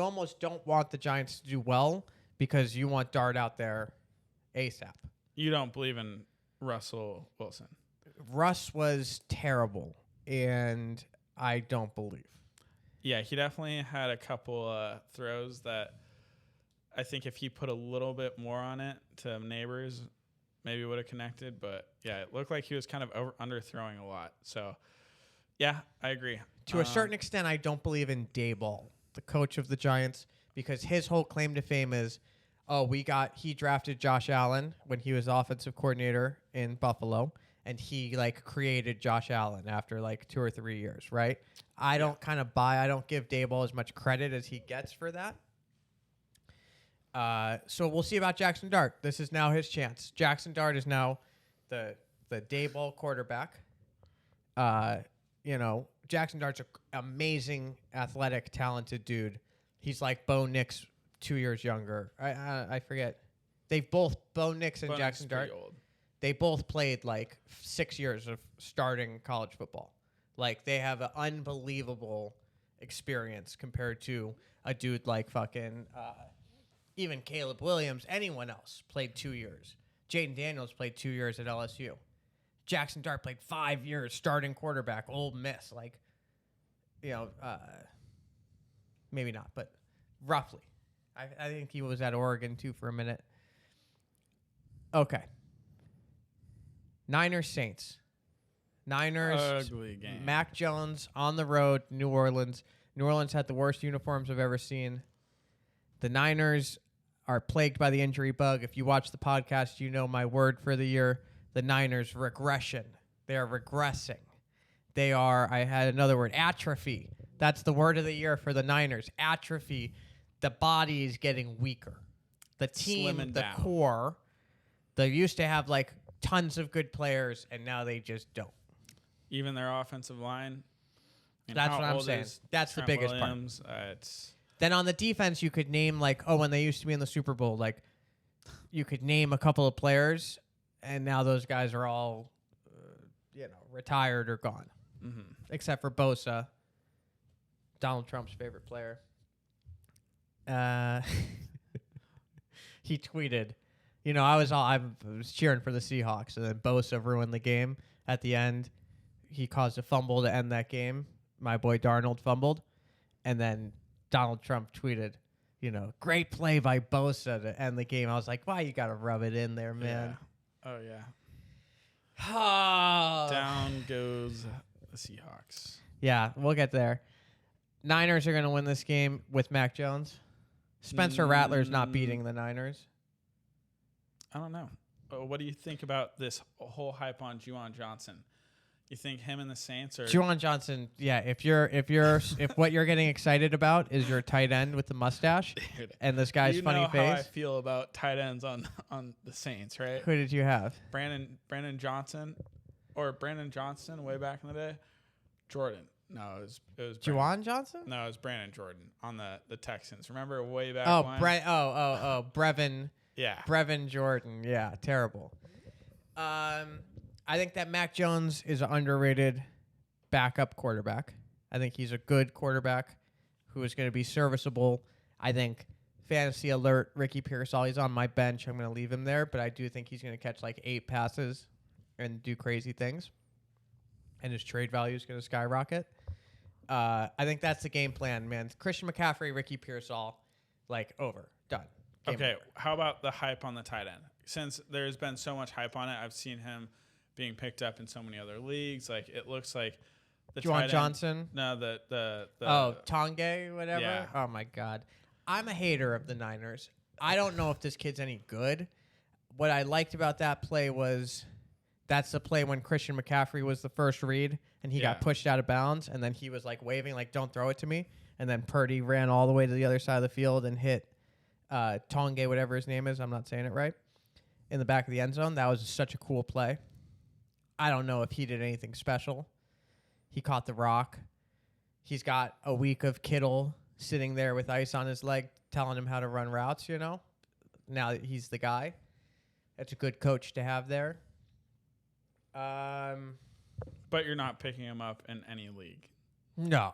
almost don't want the Giants to do well because you want Dart out there ASAP. You don't believe in Russell Wilson. Russ was terrible, and I don't believe. Yeah, he definitely had a couple throws that I think if he put a little bit more on it to neighbors, maybe would have connected. But yeah, it looked like he was kind of underthrowing a lot. So yeah, I agree. To a certain extent, I don't believe in Daboll, the coach of the Giants, because his whole claim to fame is, he drafted Josh Allen when he was offensive coordinator in Buffalo, and he created Josh Allen after 2 or 3 years, right? I don't I don't give Daboll as much credit as he gets for that. So we'll see about Jackson Dart. This is now his chance. Jackson Dart is now the Daboll quarterback. Jackson Dart's an amazing, athletic, talented dude. He's like Bo Nix 2 years younger. I forget. Bo Nix and Bo Nix Jackson is pretty Dart. old. They both played 6 years of starting college football. They have an unbelievable experience compared to a dude like fucking even Caleb Williams. Anyone else played 2 years. Jaden Daniels played 2 years at LSU. Jackson Dart played 5 years starting quarterback, Ole Miss. Maybe not, but roughly. I think he was at Oregon too for a minute. Okay. Niners Saints. Niners. Ugly game. Mac Jones on the road, New Orleans. New Orleans had the worst uniforms I've ever seen. The Niners are plagued by the injury bug. If you watch the podcast, you know my word for the year. The Niners regression. They are regressing. They are, I had another word, atrophy. That's the word of the year for the Niners. Atrophy. The body is getting weaker. The team, Slimming the down. core, they used to have like tons of good players, and now they just don't. Even their offensive line. That's what I'm saying. That's the biggest part. It's Then on the defense, you could name like, when they used to be in the Super Bowl, like you could name a couple of players, and now those guys are all, retired or gone, except for Bosa, Donald Trump's favorite player. He tweeted, I was cheering for the Seahawks, and then Bosa ruined the game at the end. He caused a fumble to end that game. My boy Darnold fumbled, and then Donald Trump tweeted, great play by Bosa to end the game. I was like, why you got to rub it in there, man? Yeah. Oh, yeah. Oh. Down goes the Seahawks. Yeah, we'll get there. Niners are going to win this game with Mac Jones. Spencer Rattler's not beating the Niners. I don't know. What do you think about this whole hype on Juwan Johnson? You think him and the Saints are Juwan Johnson? Yeah, if what you're getting excited about is your tight end with the mustache and this guy's funny face. You know how I feel about tight ends on the Saints, right? Who did you have? Brandon Johnson, or Brandon Johnson way back in the day. Jordan. No, it was Juwan Johnson? No, it was Brandon Jordan on the Texans. Remember way back when? Brevin. Yeah. Brevin Jordan. Yeah, terrible. I think that Mac Jones is an underrated backup quarterback. I think he's a good quarterback who is going to be serviceable. I think fantasy alert, Ricky Pearsall, he's on my bench. I'm going to leave him there, but I do think he's going to catch like 8 passes and do crazy things. And his trade value is going to skyrocket. I think that's the game plan, man. Christian McCaffrey, Ricky Pearsall, over. Done. Game okay, over. How about the hype on the tight end? Since there's been so much hype on it, I've seen him being picked up in so many other leagues. Like, it looks like the Juwan Johnson? No, the Tongue, whatever? Yeah. Oh, my God. I'm a hater of the Niners. I don't know if this kid's any good. What I liked about that play was that's the play when Christian McCaffrey was the first read, and he got pushed out of bounds, and then he was, waving, don't throw it to me. And then Purdy ran all the way to the other side of the field and hit Tongue, whatever his name is. I'm not saying it right. In the back of the end zone. That was such a cool play. I don't know if he did anything special. He caught the rock. He's got a week of Kittle sitting there with ice on his leg telling him how to run routes, Now that he's the guy. That's a good coach to have there. But you're not picking him up in any league. No.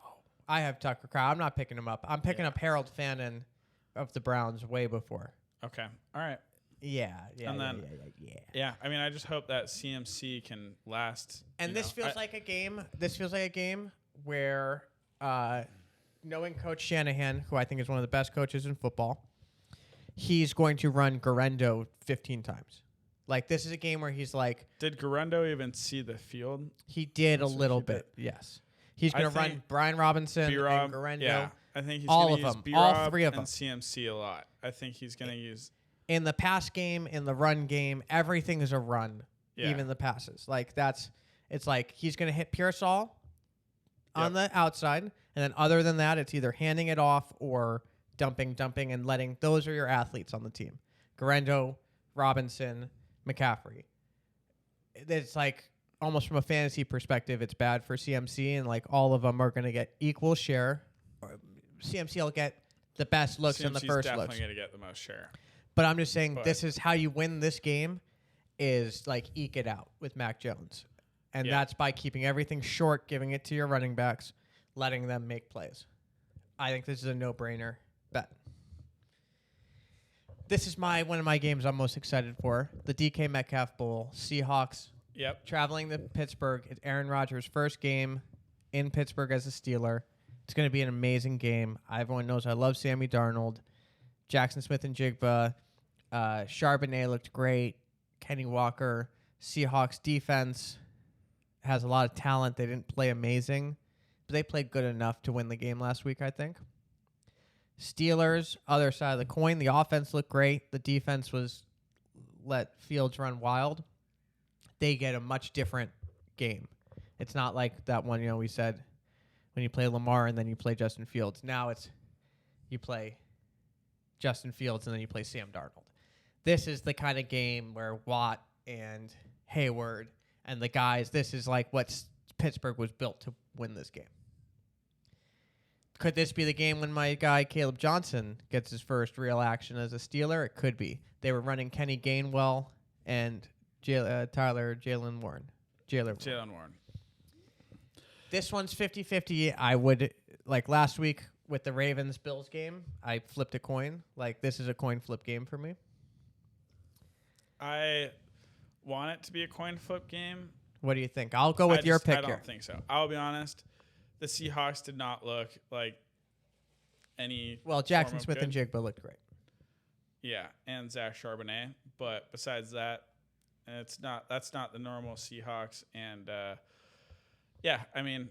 I have Tucker Carlson. I'm not picking him up. I'm picking up Harold Fannin of the Browns way before. Okay. All right. Yeah. I mean, I just hope that CMC can last. And this feels like a game. This feels like a game where, knowing Coach Shanahan, who I think is one of the best coaches in football, he's going to run Garendo 15 times. This is a game where he's Did Garendo even see the field? He did a little bit. Yes. He's going to run Brian Robinson B-Rob, and Garendo. Yeah. I think he's all going of to use them. B-Rob All 3 of them. and CMC a lot. I think he's going to use. In the pass game, in the run game, everything is a run, even the passes. It's he's going to hit Pearsall on the outside, and then other than that, it's either handing it off or dumping, and letting. Those are your athletes on the team. Garendo, Robinson, McCaffrey. It's almost from a fantasy perspective, it's bad for CMC, and all of them are going to get equal share. CMC will get the best looks in the first looks. CMC's definitely going to get the most share. But I'm just saying this is how you win this game is eke it out with Mac Jones. And that's by keeping everything short, giving it to your running backs, letting them make plays. I think this is a no-brainer bet. This is one of my games I'm most excited for. The DK Metcalf Bowl. Seahawks traveling to Pittsburgh. It's Aaron Rodgers' first game in Pittsburgh as a Steeler. It's going to be an amazing game. Everyone knows I love Sammy Darnold. Jackson Smith and Jigba. Charbonnet looked great. Kenny Walker. Seahawks defense has a lot of talent. They didn't play amazing, but they played good enough to win the game last week, I think. Steelers, other side of the coin. The offense looked great. The defense was let Fields run wild. They get a much different game. It's not like that one, we said when you play Lamar and then you play Justin Fields. Now it's you play Justin Fields and then you play Sam Darnold. This is the kind of game where Watt and Hayward and the guys, this is like what Pittsburgh was built to win this game. Could this be the game when my guy Caleb Johnson gets his first real action as a Steeler? It could be. They were running Kenny Gainwell and Jalen Warren. This one's 50-50. I would, like last week with the Ravens-Bills game, I flipped a coin. Like, this is a coin flip game for me. I want it to be a coin flip game. What do you think? I'll go with your pick I don't think so. I'll be honest. The Seahawks did not look like any. Well, Jackson Smith and Jigba looked great. Yeah, and Zach Charbonnet. But besides that, that's not the normal Seahawks. And, yeah, I mean,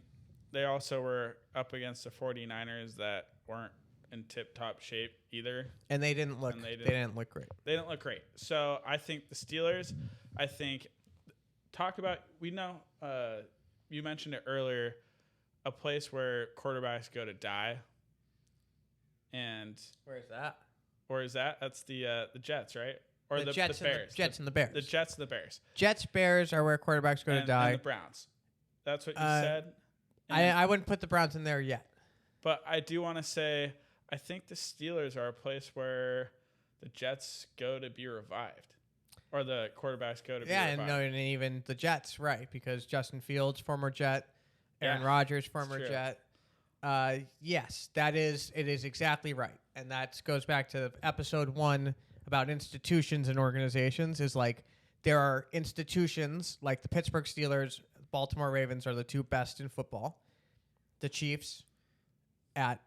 they also were up against the 49ers that weren't in tip-top shape either. And they didn't look great. They didn't look great. So I think the Steelers, we know, you mentioned it earlier, a place where quarterbacks go to die. And where is that? Where is that? That's the Jets, right? Or the Jets Bears. The Jets and the Bears. The Jets and the Bears. Jets, Bears are where quarterbacks go to die. And the Browns. That's what you said. I wouldn't put the Browns in there yet. But I do want to say, I think the Steelers are a place where the Jets go to be revived. Or the quarterbacks go to be revived. Yeah, and even the Jets, right, because Justin Fields, former Jet, Aaron Rodgers, former Jet. Yes, it is exactly right. And that goes back to episode 1 about institutions and organizations, is like there are institutions like the Pittsburgh Steelers, Baltimore Ravens are the two best in football. The Chiefs at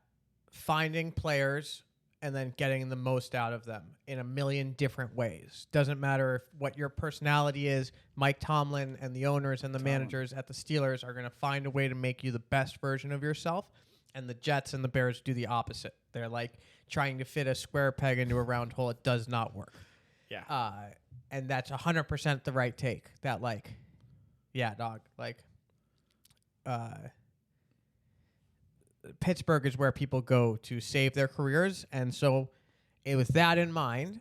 finding players and then getting the most out of them in a million different ways. Doesn't matter what your personality is. Mike Tomlin and the owners and the managers at the Steelers are going to find a way to make you the best version of yourself. And the Jets and the Bears do the opposite. They're like trying to fit a square peg into a round hole. It does not work. Yeah. And that's 100% the right take. That Pittsburgh is where people go to save their careers. And so with that in mind,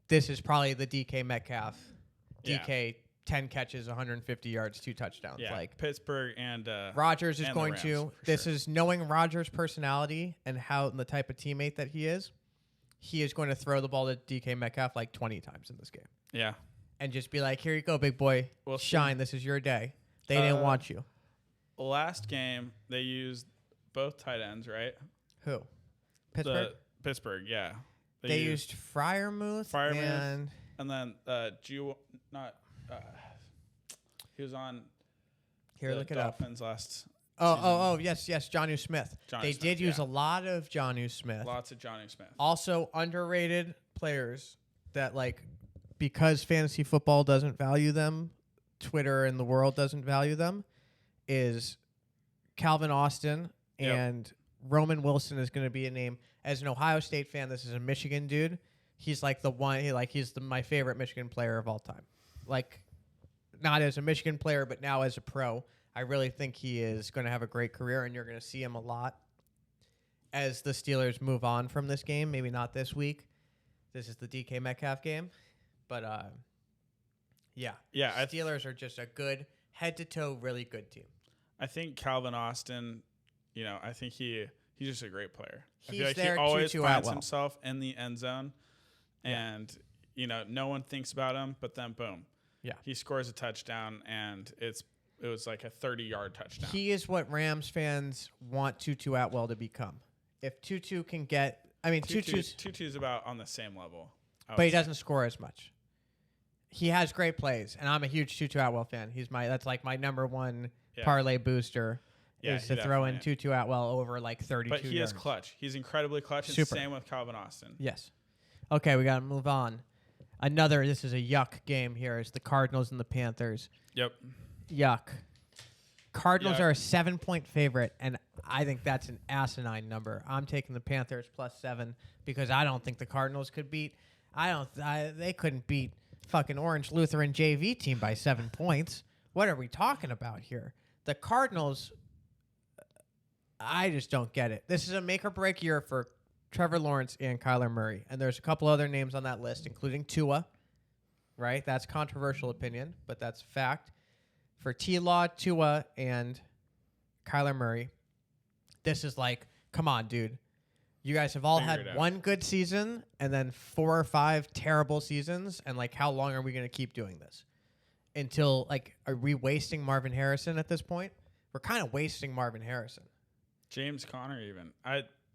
this is probably the DK Metcalf. DK 10 catches, 150 yards, 2 touchdowns. Yeah, like Pittsburgh and Rodgers is and going Rams, to. This is knowing Rodgers' personality and how the type of teammate that he is. He is going to throw the ball to DK Metcalf like 20 times in this game. Yeah. And just be like, here you go, big boy. We'll shine. see. This is your day. They didn't want you. Last game, they used both tight ends, right? Who? Pittsburgh? Pittsburgh, yeah. They used Freiermuth and then he was on here. Look it up. Dolphins last. Yes, Jonnu Smith. They did use a lot of Jonnu Smith. Lots of Jonnu Smith. Also underrated players that because fantasy football doesn't value them, Twitter and the world doesn't value them, is Calvin Austin and Roman Wilson is going to be a name. As an Ohio State fan, this is a Michigan dude. He's like the one. He's my favorite Michigan player of all time. Like, not as a Michigan player, but now as a pro, I really think he is going to have a great career, and you're going to see him a lot as the Steelers move on from this game. Maybe not this week. This is the DK Metcalf game, but Steelers are just a good head-to-toe, really good team. I think Calvin Austin, I think he's just a great player. I feel like there he always finds well. himself in the end zone, and no one thinks about him, but then boom, he scores a touchdown, and it was like a 30-yard touchdown. He is what Rams fans want Tutu Atwell to become. If Tutu can get, Tutu's about on the same level, but he doesn't score as much. He has great plays, and I'm a huge Tutu Atwell fan. That's like my number one parlay booster. Is to throw in Tutu Atwell over like 32 But he yards. is clutch. He's incredibly clutch. And same with Calvin Austin. Yes. Okay, we got to move on. This is a yuck game here. It's the Cardinals and the Panthers. Yep. Yuck. Cardinals are a 7-point favorite, and I think that's an asinine number. I'm taking the Panthers +7 because I don't think the Cardinals could beat. They couldn't beat fucking Orange Lutheran JV team by 7 points. What are we talking about here? The Cardinals, I just don't get it. This is a make or break year for Trevor Lawrence and Kyler Murray. And there's a couple other names on that list, including Tua, right? That's controversial opinion, but that's fact. For T-Law, Tua, and Kyler Murray, this is like, come on, dude. You guys have all had one good season and then 4 or 5 terrible seasons. And, like, how long are we going to keep doing this? Until, like, are we wasting Marvin Harrison at this point? We're kind of wasting Marvin Harrison. James Conner even.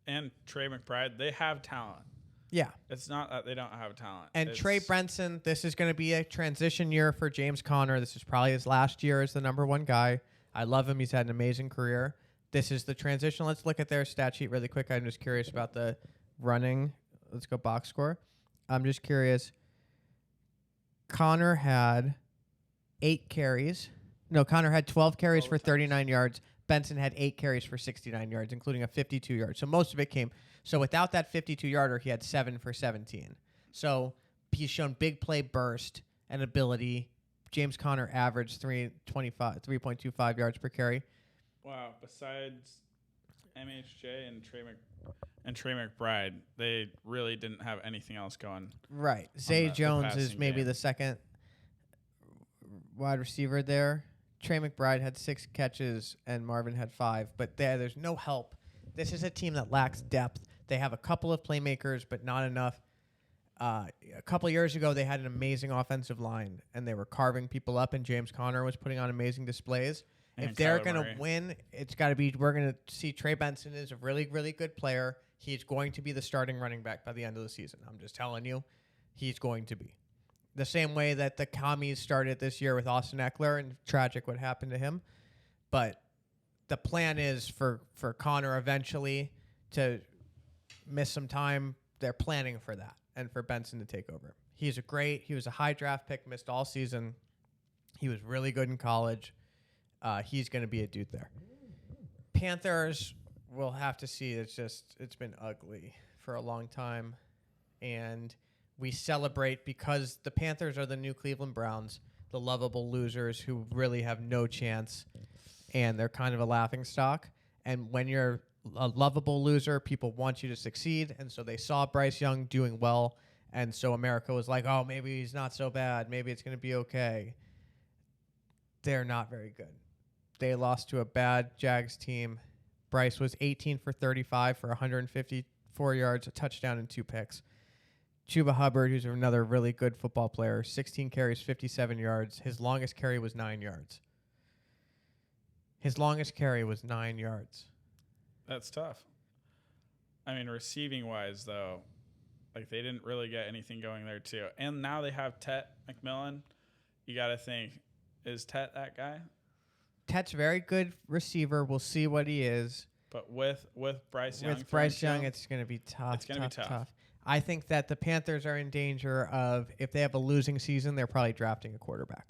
And Trey McBride, they have talent. Yeah. It's not that they don't have talent. And Trey Benson, this is going to be a transition year for James Conner. This is probably his last year as the number 1 guy. I love him. He's had an amazing career. This is the transition. Let's look at their stat sheet really quick. I'm just curious about the running. Let's go box score. I'm just curious. Connor had 8 carries. No, Connor had 12 carries for 39 yards. Benson had 8 carries for 69 yards, including a 52 yard. So most of it came. So without that 52 yarder, he had 7 for 17. So he's shown big play burst and ability. James Conner averaged 3.25 yards per carry. Wow. Besides MHJ and Trey McBride, they really didn't have anything else going. Right. Zay Jones is maybe the second wide receiver there. Trey McBride had 6 catches and Marvin had 5, but there's no help. This is a team that lacks depth. They have a couple of playmakers, but not enough. A couple of years ago, they had an amazing offensive line, and they were carving people up, and James Conner was putting on amazing displays. And if they're going to win, it's got to be we're going to see Trey Benson is a really, really good player. He's going to be the starting running back by the end of the season. I'm just telling you, he's going to be. The same way that the Commies started this year with Austin Eckler, and tragic what happened to him. But the plan is for Connor eventually to miss some time. They're planning for that and for Benson to take over. He was a high draft pick, missed all season. He was really good in college. He's going to be a dude there. Panthers, we'll have to see. It's been ugly for a long time. And we celebrate because the Panthers are the new Cleveland Browns, the lovable losers who really have no chance, and they're kind of a laughingstock. And when you're a lovable loser, people want you to succeed, and so they saw Bryce Young doing well, and so America was like, oh, maybe he's not so bad. Maybe it's going to be okay. They're not very good. They lost to a bad Jags team. Bryce was 18 for 35 for 154 yards, a touchdown, and 2 picks. Chuba Hubbard, who's another really good football player, 16 carries, 57 yards. His longest carry was 9 yards. That's tough. I mean, receiving-wise, though, like they didn't really get anything going there, too. And now they have Tet McMillan. You got to think, is Tet that guy? Tet's very good receiver. We'll see what he is. But with Bryce Young, it's going to be tough. It's going to be tough. I think that the Panthers are in danger of, if they have a losing season, they're probably drafting a quarterback.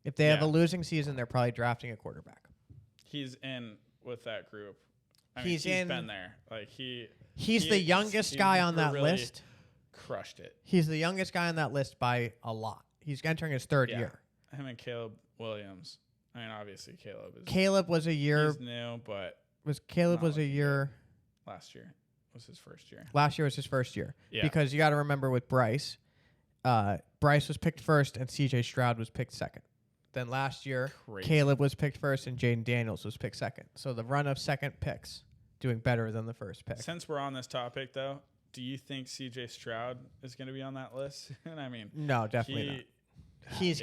If they have a losing season, they're probably drafting a quarterback. He's in with that group. He's been there. Like he's the youngest guy on that list. Crushed it. He's the youngest guy on that list by a lot. He's entering his 3rd year. Him and Caleb Williams. I mean, obviously Caleb was a year. He's new, but was a year. Last year was his first year. Last year was his first year. Yeah. Because you got to remember with Bryce, Bryce was picked first and C.J. Stroud was picked second. Then last year, Caleb was picked first and Jaden Daniels was picked second. So the run of second picks doing better than the first pick. Since we're on this topic, though, do you think C.J. Stroud is going to be on that list? I mean, no, definitely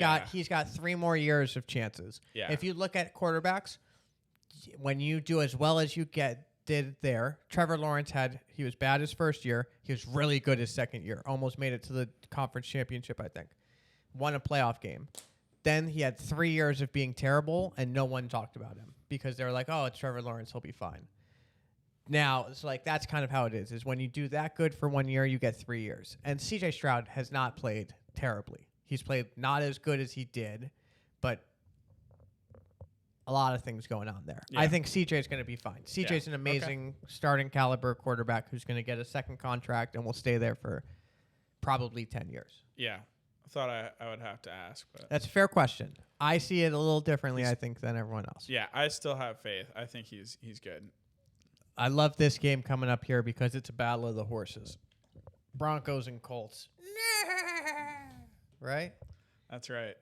not. He's got 3 more years of chances. Yeah. If you look at quarterbacks, when you do as well as you did there, Trevor Lawrence he was bad his first year. He was really good his second year. Almost made it to the conference championship, I think. Won a playoff game. Then he had 3 years of being terrible, and no one talked about him because they were like, oh, it's Trevor Lawrence. He'll be fine. Now, it's like that's kind of how it is when you do that good for 1 year, you get 3 years. And C.J. Stroud has not played terribly. He's played not as good as he did, but a lot of things going on there. Yeah. I think C.J. is going to be fine. C.J. is an amazing starting caliber quarterback who's going to get a second contract and will stay there for probably 10 years. Yeah. thought I would have to ask, but That's a fair question. I see it a little differently, I think, than everyone else. yeah, I still have faith. I think he's good. I love this game coming up here because it's a battle of the horses. Broncos and Colts. Right? That's right.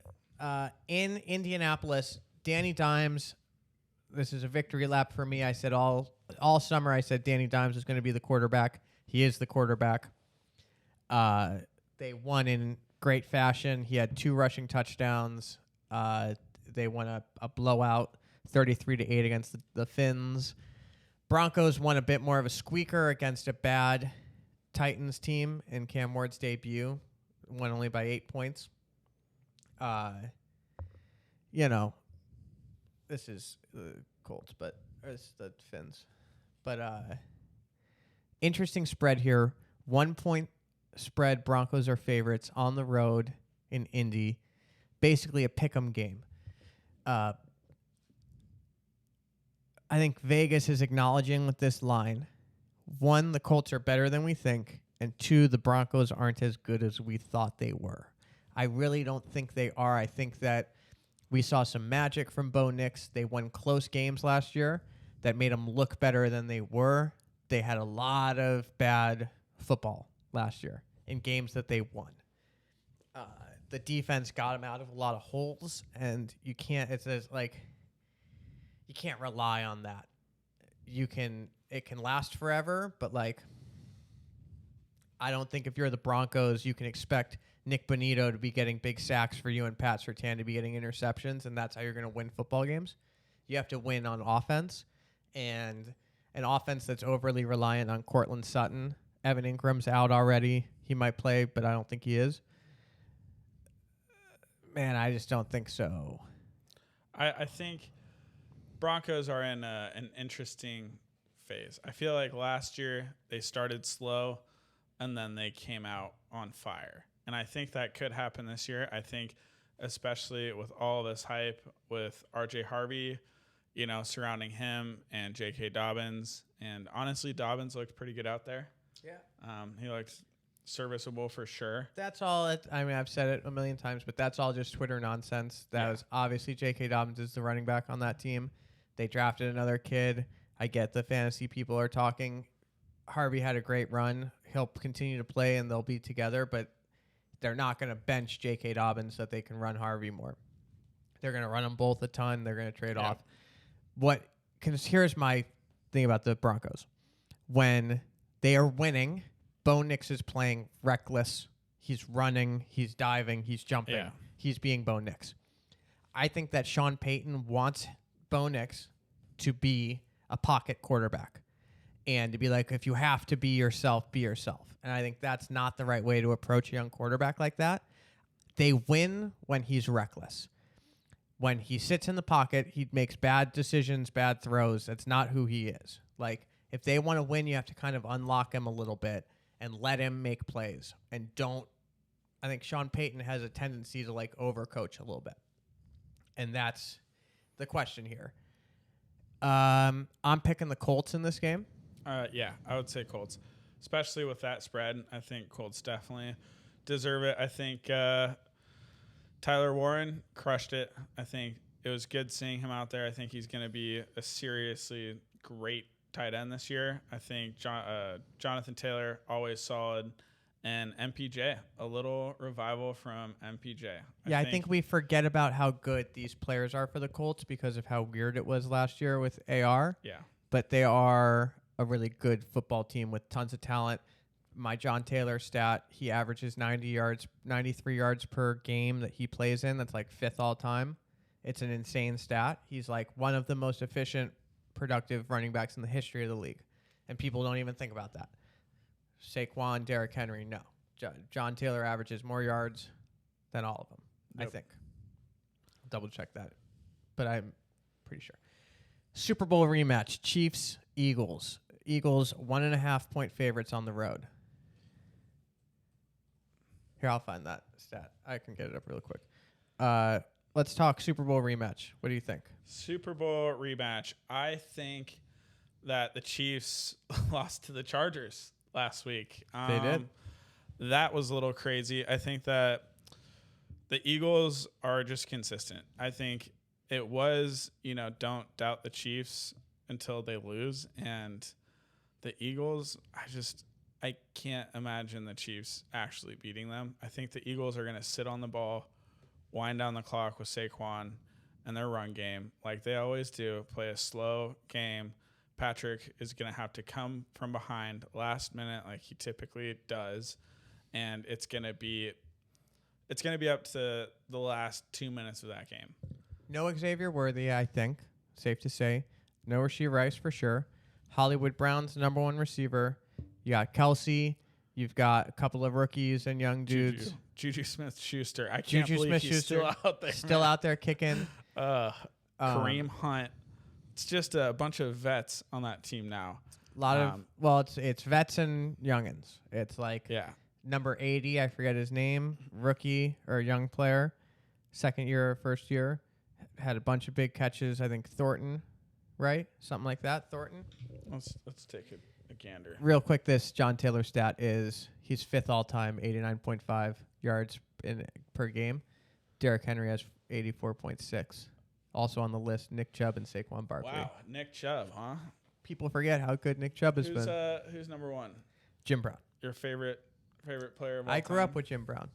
In Indianapolis, Danny Dimes. This is a victory lap for me. I said all summer, I said Danny Dimes is going to be the quarterback. He is the quarterback. They won in great fashion. He had 2 rushing touchdowns. They won a blowout, 33-8 against the Finns. Broncos won a bit more of a squeaker against a bad Titans team in Cam Ward's debut. Won only by 8 points. This is the Colts, or this is the Finns. But interesting spread here. 1 point spread. Broncos are favorites on the road in Indy. Basically a pick'em game. I think Vegas is acknowledging with this line. 1, the Colts are better than we think. And 2, the Broncos aren't as good as we thought they were. I really don't think they are. I think that we saw some magic from Bo Nix. They won close games last year that made them look better than they were. They had a lot of bad football last year in games that they won. The defense got them out of a lot of holes, and you can't rely on that. It can last forever, but I don't think if you're the Broncos, you can expect Nick Bonito to be getting big sacks for you and Pat Surtain to be getting interceptions, and that's how you're going to win football games. You have to win on offense, and an offense that's overly reliant on Cortland Sutton. Evan Ingram's out already. He might play, but I don't think he is. Man, I just don't think so. I think Broncos are in an interesting phase. I feel like last year they started slow, and then they came out on fire. And I think that could happen this year. I think especially with all this hype with RJ Harvey, surrounding him and J.K. Dobbins. And honestly, Dobbins looked pretty good out there. Yeah. He looks serviceable for sure. That's all. I've said it a million times, but that's all just Twitter nonsense. That was obviously J.K. Dobbins is the running back on that team. They drafted another kid. I get the fantasy people are talking. Harvey had a great run. He'll continue to play, and they'll be together, but they're not going to bench J.K. Dobbins so that they can run Harvey more. They're going to run them both a ton. They're going to trade off. Here's my thing about the Broncos. When they are winning, Bo Nix is playing reckless. He's running. He's diving. He's jumping. Yeah. He's being Bo Nix. I think that Sean Payton wants Bo Nix to be a pocket quarterback and to be like, if you have to be yourself, be yourself. And I think that's not the right way to approach a young quarterback like that. They win when he's reckless. When he sits in the pocket, he makes bad decisions, bad throws. That's not who he is. If they want to win, you have to kind of unlock him a little bit and let him make plays. And I think Sean Payton has a tendency to overcoach a little bit. And that's the question here. I'm picking the Colts in this game. Yeah, I would say Colts, especially with that spread. I think Colts definitely deserve it. I think Tyler Warren crushed it. I think it was good seeing him out there. I think he's going to be a seriously great tight end this year. I think Jonathan Taylor, always solid. And MPJ, a little revival from MPJ. I think we forget about how good these players are for the Colts because of how weird it was last year with AR. Yeah. But they are a really good football team with tons of talent. My John Taylor stat, he averages 93 yards per game that he plays in. That's 5th all time. It's an insane stat. He's one of the most efficient, productive running backs in the history of the league. And people don't even think about that. Saquon, Derrick Henry, no. John Taylor averages more yards than all of them, I think. I'll double check that, but I'm pretty sure. Super Bowl rematch, Chiefs, Eagles. Eagles 1.5 point favorites on the road. Here, I'll find that stat. I can get it up really quick. Let's talk Super Bowl rematch. What do you think? Super Bowl rematch. I think that the Chiefs lost to the Chargers last week. They did. That was a little crazy. I think that The Eagles are just consistent. I think it was, don't doubt the Chiefs until they lose. And the Eagles, I can't imagine the Chiefs actually beating them. I think the Eagles are going to sit on the ball, wind down the clock with Saquon and their run game like they always do, play a slow game. Patrick is going to have to come from behind last minute like he typically does, and it's going to be up to the last 2 minutes of that game. No Xavier Worthy, I think. Safe to say. No Rashee Rice for sure. Hollywood Brown's the #1 receiver. You got Kelsey. You've got a couple of rookies and young dudes. Juju Smith-Schuster. I can't believe he's still out there. Still out there kicking. Kareem Hunt. It's just a bunch of vets on that team now. A lot of it's vets and youngins. It's like number 80, I forget his name, rookie or young player, second year or first year, had a bunch of big catches. I think Thornton, right? Something like that. Thornton. Let's take a gander. Real quick, this John Taylor stat is he's 5th all time, 89.5 yards per game. Derrick Henry has 84.6. Also on the list, Nick Chubb and Saquon Barkley. Wow, Nick Chubb, huh? People forget how good Nick Chubb has been. Who's #1? Jim Brown. Your favorite player of all I grew time? up with Jim Brown.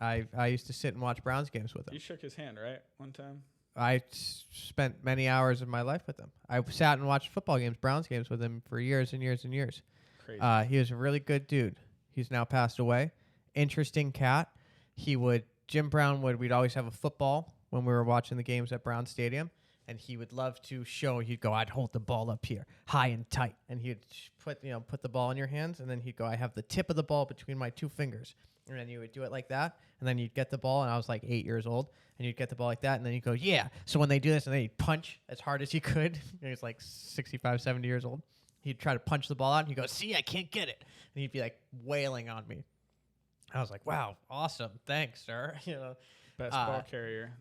I used to sit and watch Browns games with him. You shook his hand, right? One time? I spent many hours of my life with him. I sat and watched football games, Browns games with him for years and years and years. Crazy. He was a really good dude. He's now passed away. Interesting cat. Jim Brown we'd always have a football when we were watching the games at Brown Stadium, and he would love to show. He'd go, I'd hold the ball up here, high and tight, and he'd put the ball in your hands, and then he'd go, I have the tip of the ball between my 2 fingers, and then you would do it like that, and then you'd get the ball, and I was like 8 years old, and you'd get the ball like that, and then you'd go, yeah. So when they do this, and then he'd punch as hard as he could. He was like 65, 70 years old. He'd try to punch the ball out, and he'd go, see, I can't get it, and he'd be like wailing on me. I was like, wow, awesome, thanks, sir. Best ball carrier.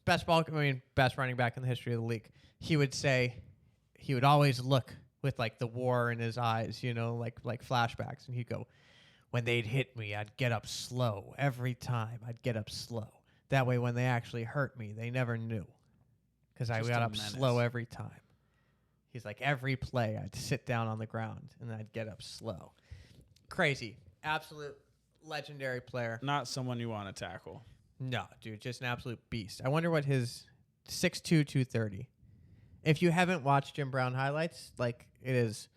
Best running back in the history of the league. He would always look with like the war in his eyes, like flashbacks. And he'd go, when they'd hit me, I'd get up slow. Every time I'd get up slow. That way when they actually hurt me, they never knew. Because I got up slow every time. He's like, every play, I'd sit down on the ground and I'd get up slow. Crazy. Absolute legendary player. Not someone you want to tackle. No, dude, just an absolute beast. I wonder what his 6'2", 230. If you haven't watched Jim Brown highlights, like it is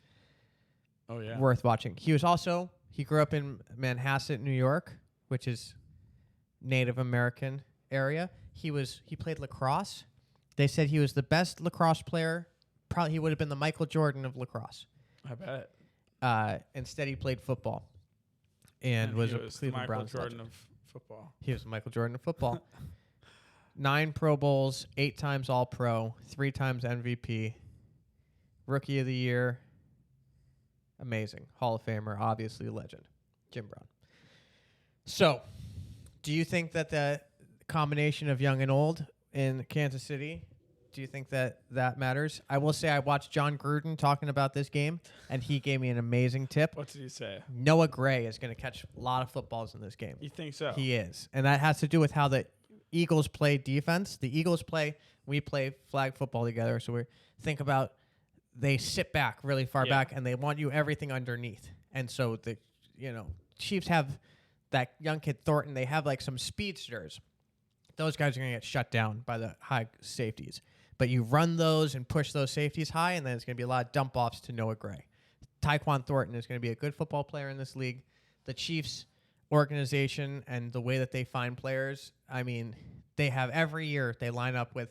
worth watching. He grew up in Manhasset, New York, which is Native American area. He played lacrosse. They said he was the best lacrosse player. Probably he would have been the Michael Jordan of lacrosse. I bet. Instead, he played football and was a Cleveland Browns Jordan legend. of football. He was Michael Jordan of football. 9 Pro Bowls, 8 times All-Pro, 3 times MVP, Rookie of the Year. Amazing. Hall of Famer, obviously a legend. Jim Brown. So, do you think that the combination of young and old in Kansas City, do you think that matters? I will say I watched John Gruden talking about this game, and he gave me an amazing tip. What did he say? Noah Gray is going to catch a lot of footballs in this game. You think so? He is. And that has to do with how the Eagles play defense. We play flag football together, so think about they sit back really far back, and they want you everything underneath. And so the Chiefs have that young kid Thornton. They have like some speedsters. Those guys are going to get shut down by the high safeties. But you run those and push those safeties high, and then it's going to be a lot of dump-offs to Noah Gray. Tyquan Thornton is going to be a good football player in this league. The Chiefs organization and the way that they find players, I mean, they have every year they line up with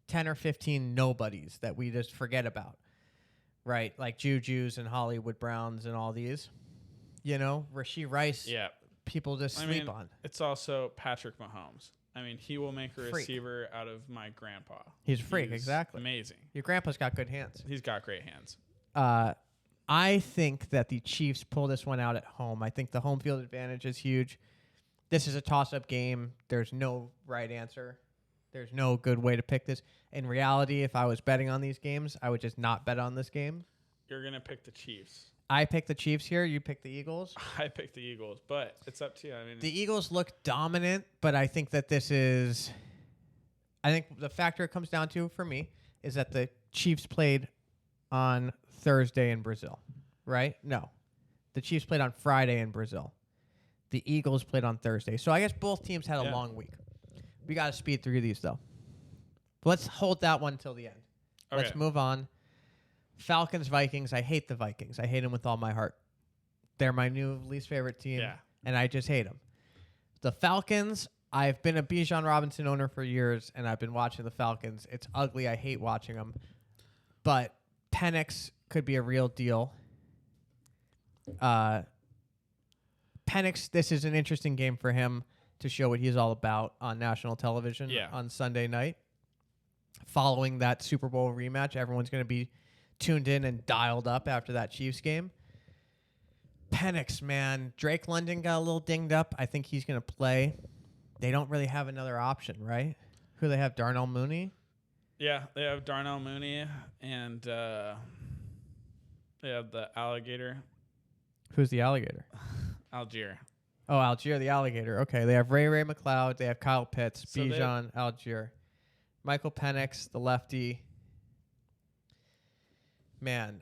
10 or 15 nobodies that we just forget about, right? Like Juju's and Hollywood Browns and all these. Rashee Rice, people just sleep on. It's also Patrick Mahomes. I mean, he will make a receiver out of my grandpa. He's a freak, exactly. Amazing. Your grandpa's got good hands. He's got great hands. I think that the Chiefs pull this one out at home. I think the home field advantage is huge. This is a toss-up game. There's no right answer. There's no good way to pick this. In reality, if I was betting on these games, I would just not bet on this game. You're going to pick the Chiefs. I picked the Chiefs here. You picked the Eagles. I picked the Eagles, but it's up to you. I mean, The Eagles look dominant, but I think that this is. I think the factor it comes down to for me is that the Chiefs played on Thursday in Brazil, right? No, the Chiefs played on Friday in Brazil. The Eagles played on Thursday. So I guess both teams had a long week. We got to speed through these, though. Let's hold that one till the end. Okay. Let's move on. Falcons, Vikings. I hate the Vikings. I hate them with all my heart. They're my new least favorite team, and I just hate them. The Falcons, I've been a Bijan Robinson owner for years, and I've been watching the Falcons. It's ugly. I hate watching them. But Penix could be a real deal. Penix, this is an interesting game for him to show what he's all about on national television on Sunday night. Following that Super Bowl rematch, everyone's going to be tuned in and dialed up after that Chiefs game. Penix, man. Drake London got a little dinged up. I think he's going to play. They don't really have another option, right? Who they have? Darnell Mooney? Yeah, they have Darnell Mooney, and they have the alligator. Who's the alligator? Algier. Oh, Algier, the alligator. Okay, they have Ray McLeod. They have Kyle Pitts, So Bijan, Algier. Michael Penix, the lefty. Man,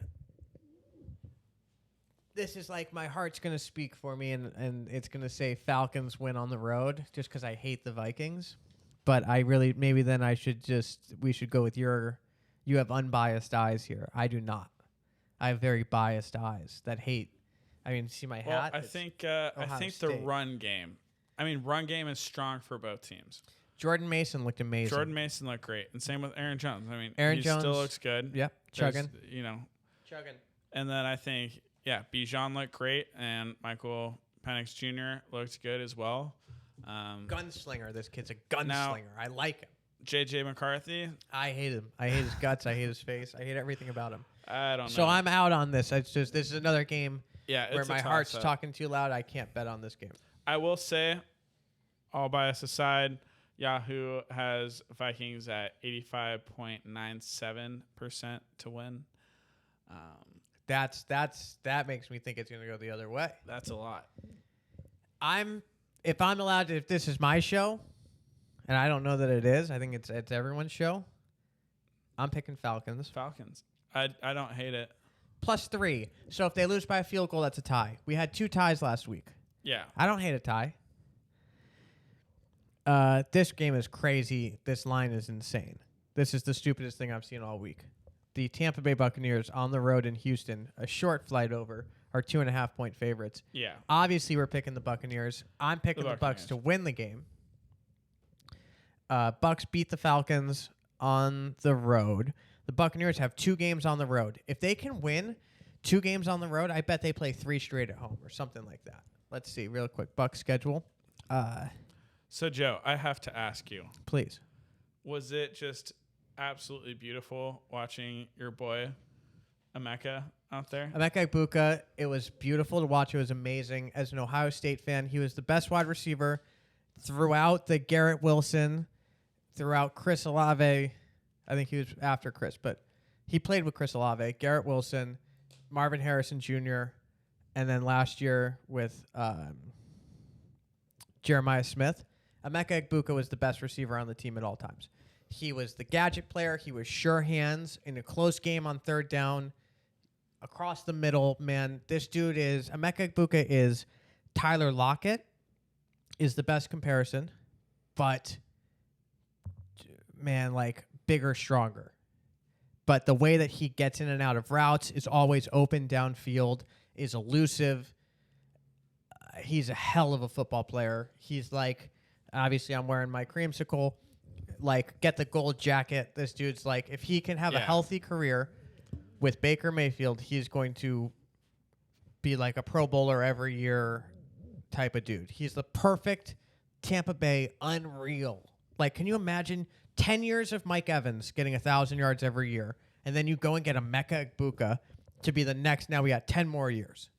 this is like my heart's going to speak for me, and it's going to say Falcons win on the road just because I hate the Vikings. But I really, maybe then we should go with you have unbiased eyes here. I do not. I have very biased eyes that hate. I mean, see my hat? Well, I think the run game. I mean, run game is strong for both teams. Jordan Mason looked amazing. Jordan Mason looked great, and same with Aaron Jones. I mean, Aaron he Jones still looks good. Yep, chugging. Chugging. And then I think, Bijan looked great, and Michael Penix Jr. looked good as well. Gunslinger. This kid's a gunslinger. I like him. J.J. McCarthy. I hate him. I hate his guts. I hate his face. I hate everything about him. I don't know. So I'm out on this. It's just this is another game where it's my heart's talking too loud. I can't bet on this game. I will say, all bias aside, Yahoo has Vikings at 85.97% to win. That makes me think it's going to go the other way. That's a lot. If I'm allowed to, if this is my show, and I don't know that it is, I think it's everyone's show. I'm picking Falcons. I don't hate it. +3. So if they lose by a field goal, that's a tie. We had 2 ties last week. Yeah. I don't hate a tie. This game is crazy. This line is insane. This is the stupidest thing I've seen all week. The Tampa Bay Buccaneers on the road in Houston, a short flight over, are 2.5-point favorites. Yeah. Obviously, we're picking the Buccaneers. I'm picking the Bucks to win the game. Bucks beat the Falcons on the road. The Buccaneers have 2 games on the road. If they can win 2 games on the road, I bet they play 3 straight at home or something like that. Let's see real quick. Bucks schedule. So, Joe, I have to ask you. Please. Was it just absolutely beautiful watching your boy Emeka out there? Emeka Egbuka, it was beautiful to watch. It was amazing. As an Ohio State fan, he was the best wide receiver throughout the Garrett Wilson, throughout Chris Olave. I think he was after Chris, but he played with Chris Olave, Garrett Wilson, Marvin Harrison Jr., and then last year with Jeremiah Smith. Emeka Egbuka was the best receiver on the team at all times. He was the gadget player. He was sure hands in a close game on third down, across the middle. Man, this dude is Emeka Egbuka is Tyler Lockett is the best comparison, but man, like bigger, stronger. But the way that he gets in and out of routes is always open downfield, is elusive. He's a hell of a football player. He's like, obviously I'm wearing my creamsicle, like get the gold jacket. This dude's like, if he can have a healthy career with Baker Mayfield, he's going to be like a Pro Bowler every year type of dude. He's the perfect Tampa Bay unreal. Like, can you imagine 10 years of Mike Evans getting 1,000 yards every year, and then you go and get Emeka Egbuka to be the next, now we got 10 more years.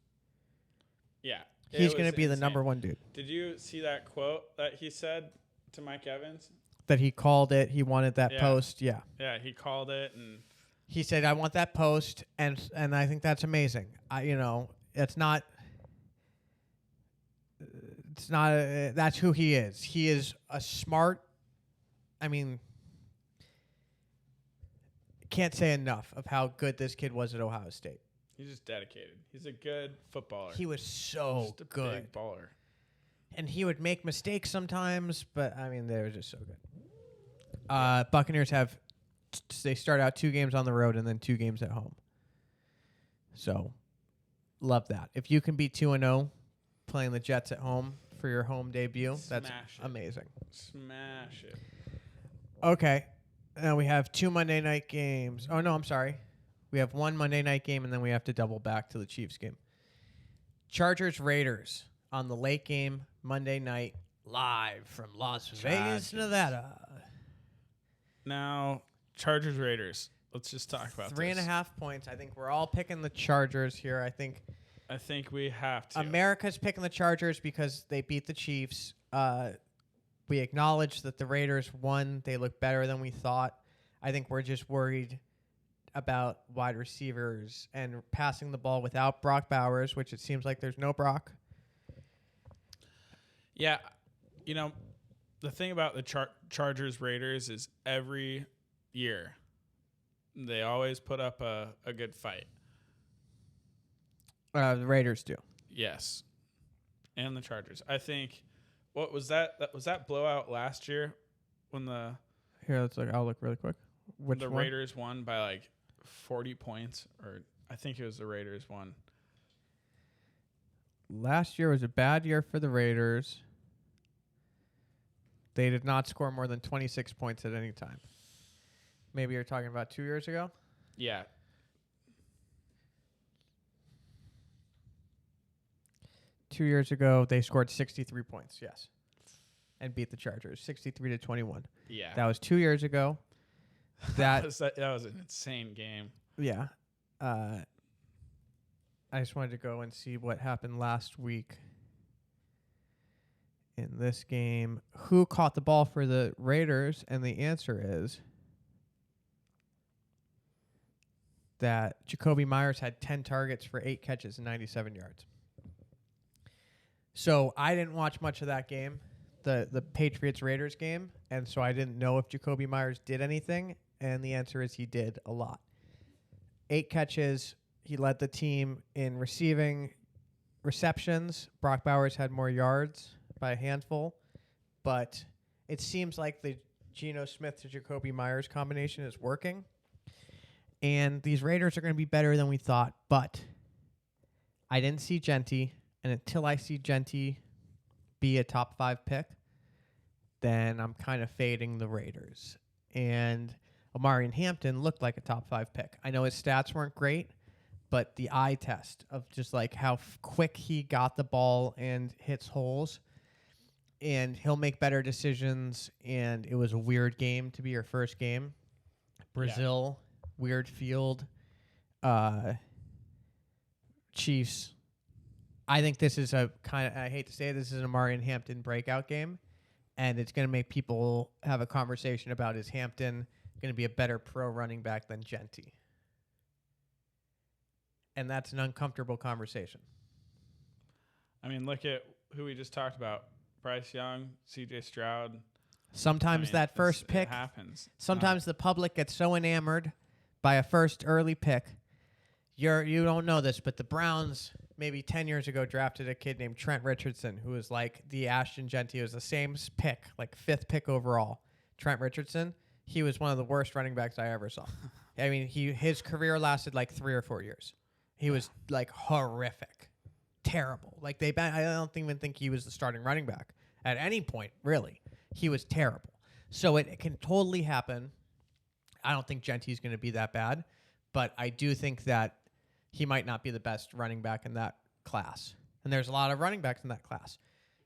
Yeah. He's going to be the number 1 dude. Did you see that quote that he said to Mike Evans? That he called it. He wanted that post. Yeah. Yeah, he called it, and He said, "I want that post," and I think that's amazing. It's not. It's not. That's who he is. He is a smart. I mean, can't say enough of how good this kid was at Ohio State. He's just dedicated. He's a good footballer. He was so just a good. big baller. And he would make mistakes sometimes, but I mean, they were just so good. Buccaneers they start out 2 games on the road and then 2 games at home. So, love that. If you can be 2-0 playing the Jets at home for your home debut, that's amazing. Smash it. Okay. Now we have 2 Monday night games. Oh, no, I'm sorry. We have 1 Monday night game, and then we have to double back to the Chiefs game. Chargers-Raiders on the late game Monday night, live from Las Vegas, Nevada. Now, Chargers-Raiders. Let's just talk about 3.5 points. I think we're all picking the Chargers here. I think we have to. America's picking the Chargers because they beat the Chiefs. We acknowledge that the Raiders won. They look better than we thought. I think we're just worried about wide receivers and passing the ball without Brock Bowers, which it seems like there's no Brock. Yeah. The thing about the Chargers-Raiders is every year they always put up a good fight. The Raiders do. Yes. And the Chargers. I think, what was that? Was that blowout last year when I'll look really quick. Which the one? Raiders won by like 40 points? Or I think it was the Raiders won. Last year was a bad year for the Raiders. They did not score more than 26 points at any time. Maybe you're talking about 2 years ago? Yeah. Two years ago, they scored 63 points, yes. And beat the Chargers, 63-21. Yeah. That was 2 years ago. That was an insane game. Yeah. I just wanted to go and see what happened last week in this game. Who caught the ball for the Raiders? And the answer is that Jacoby Myers had 10 targets for 8 catches and 97 yards. So I didn't watch much of that game, the Patriots-Raiders game, and so I didn't know if Jacoby Myers did anything, and the answer is he did a lot. 8 catches. He led the team in receiving receptions. Brock Bowers had more yards by a handful, but it seems like the Geno Smith to Jacoby Myers combination is working, and these Raiders are going to be better than we thought, but I didn't see Genty. And until I see Genty be a top 5 pick, then I'm kind of fading the Raiders. And Omarion Hampton looked like a top 5 pick. I know his stats weren't great, but the eye test of just like how quick he got the ball and hits holes, and he'll make better decisions. And it was a weird game to be your first game. Brazil, weird field. Chiefs. I think this is I hate to say it, this is an Omarion Hampton breakout game, and it's going to make people have a conversation about, is Hampton going to be a better pro running back than Genty? And that's an uncomfortable conversation. I mean, look at who we just talked about. Bryce Young, C.J. Stroud. Sometimes that first pick happens. Sometimes the public gets so enamored by a first early pick. You don't know this, but the Browns maybe 10 years ago drafted a kid named Trent Richardson, who was like the Ashton Genty. It was the same pick, like 5th pick overall. Trent Richardson, he was one of the worst running backs I ever saw. I mean, his career lasted like 3 or 4 years. He was like horrific, terrible. Like I don't even think he was the starting running back at any point, really. He was terrible. So it can totally happen. I don't think Genty's going to be that bad, but I do think that he might not be the best running back in that class. And there's a lot of running backs in that class.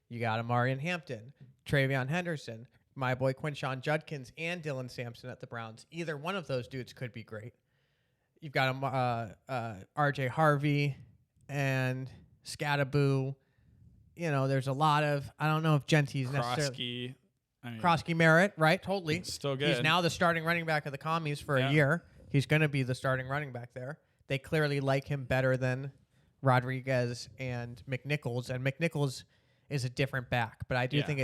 You got Omarion Hampton, Travion Henderson, my boy Quinshon Judkins, and Dylan Sampson at the Browns. Either one of those dudes could be great. You've got R.J. Harvey and Scattaboo. There's a lot of, I don't know if Genty's necessarily. Krosky Merritt, right? Totally. Still good. He's now the starting running back of the Commies for a year. He's going to be the starting running back there. They clearly like him better than Rodriguez and McNichols, and McNichols is a different back, but I do think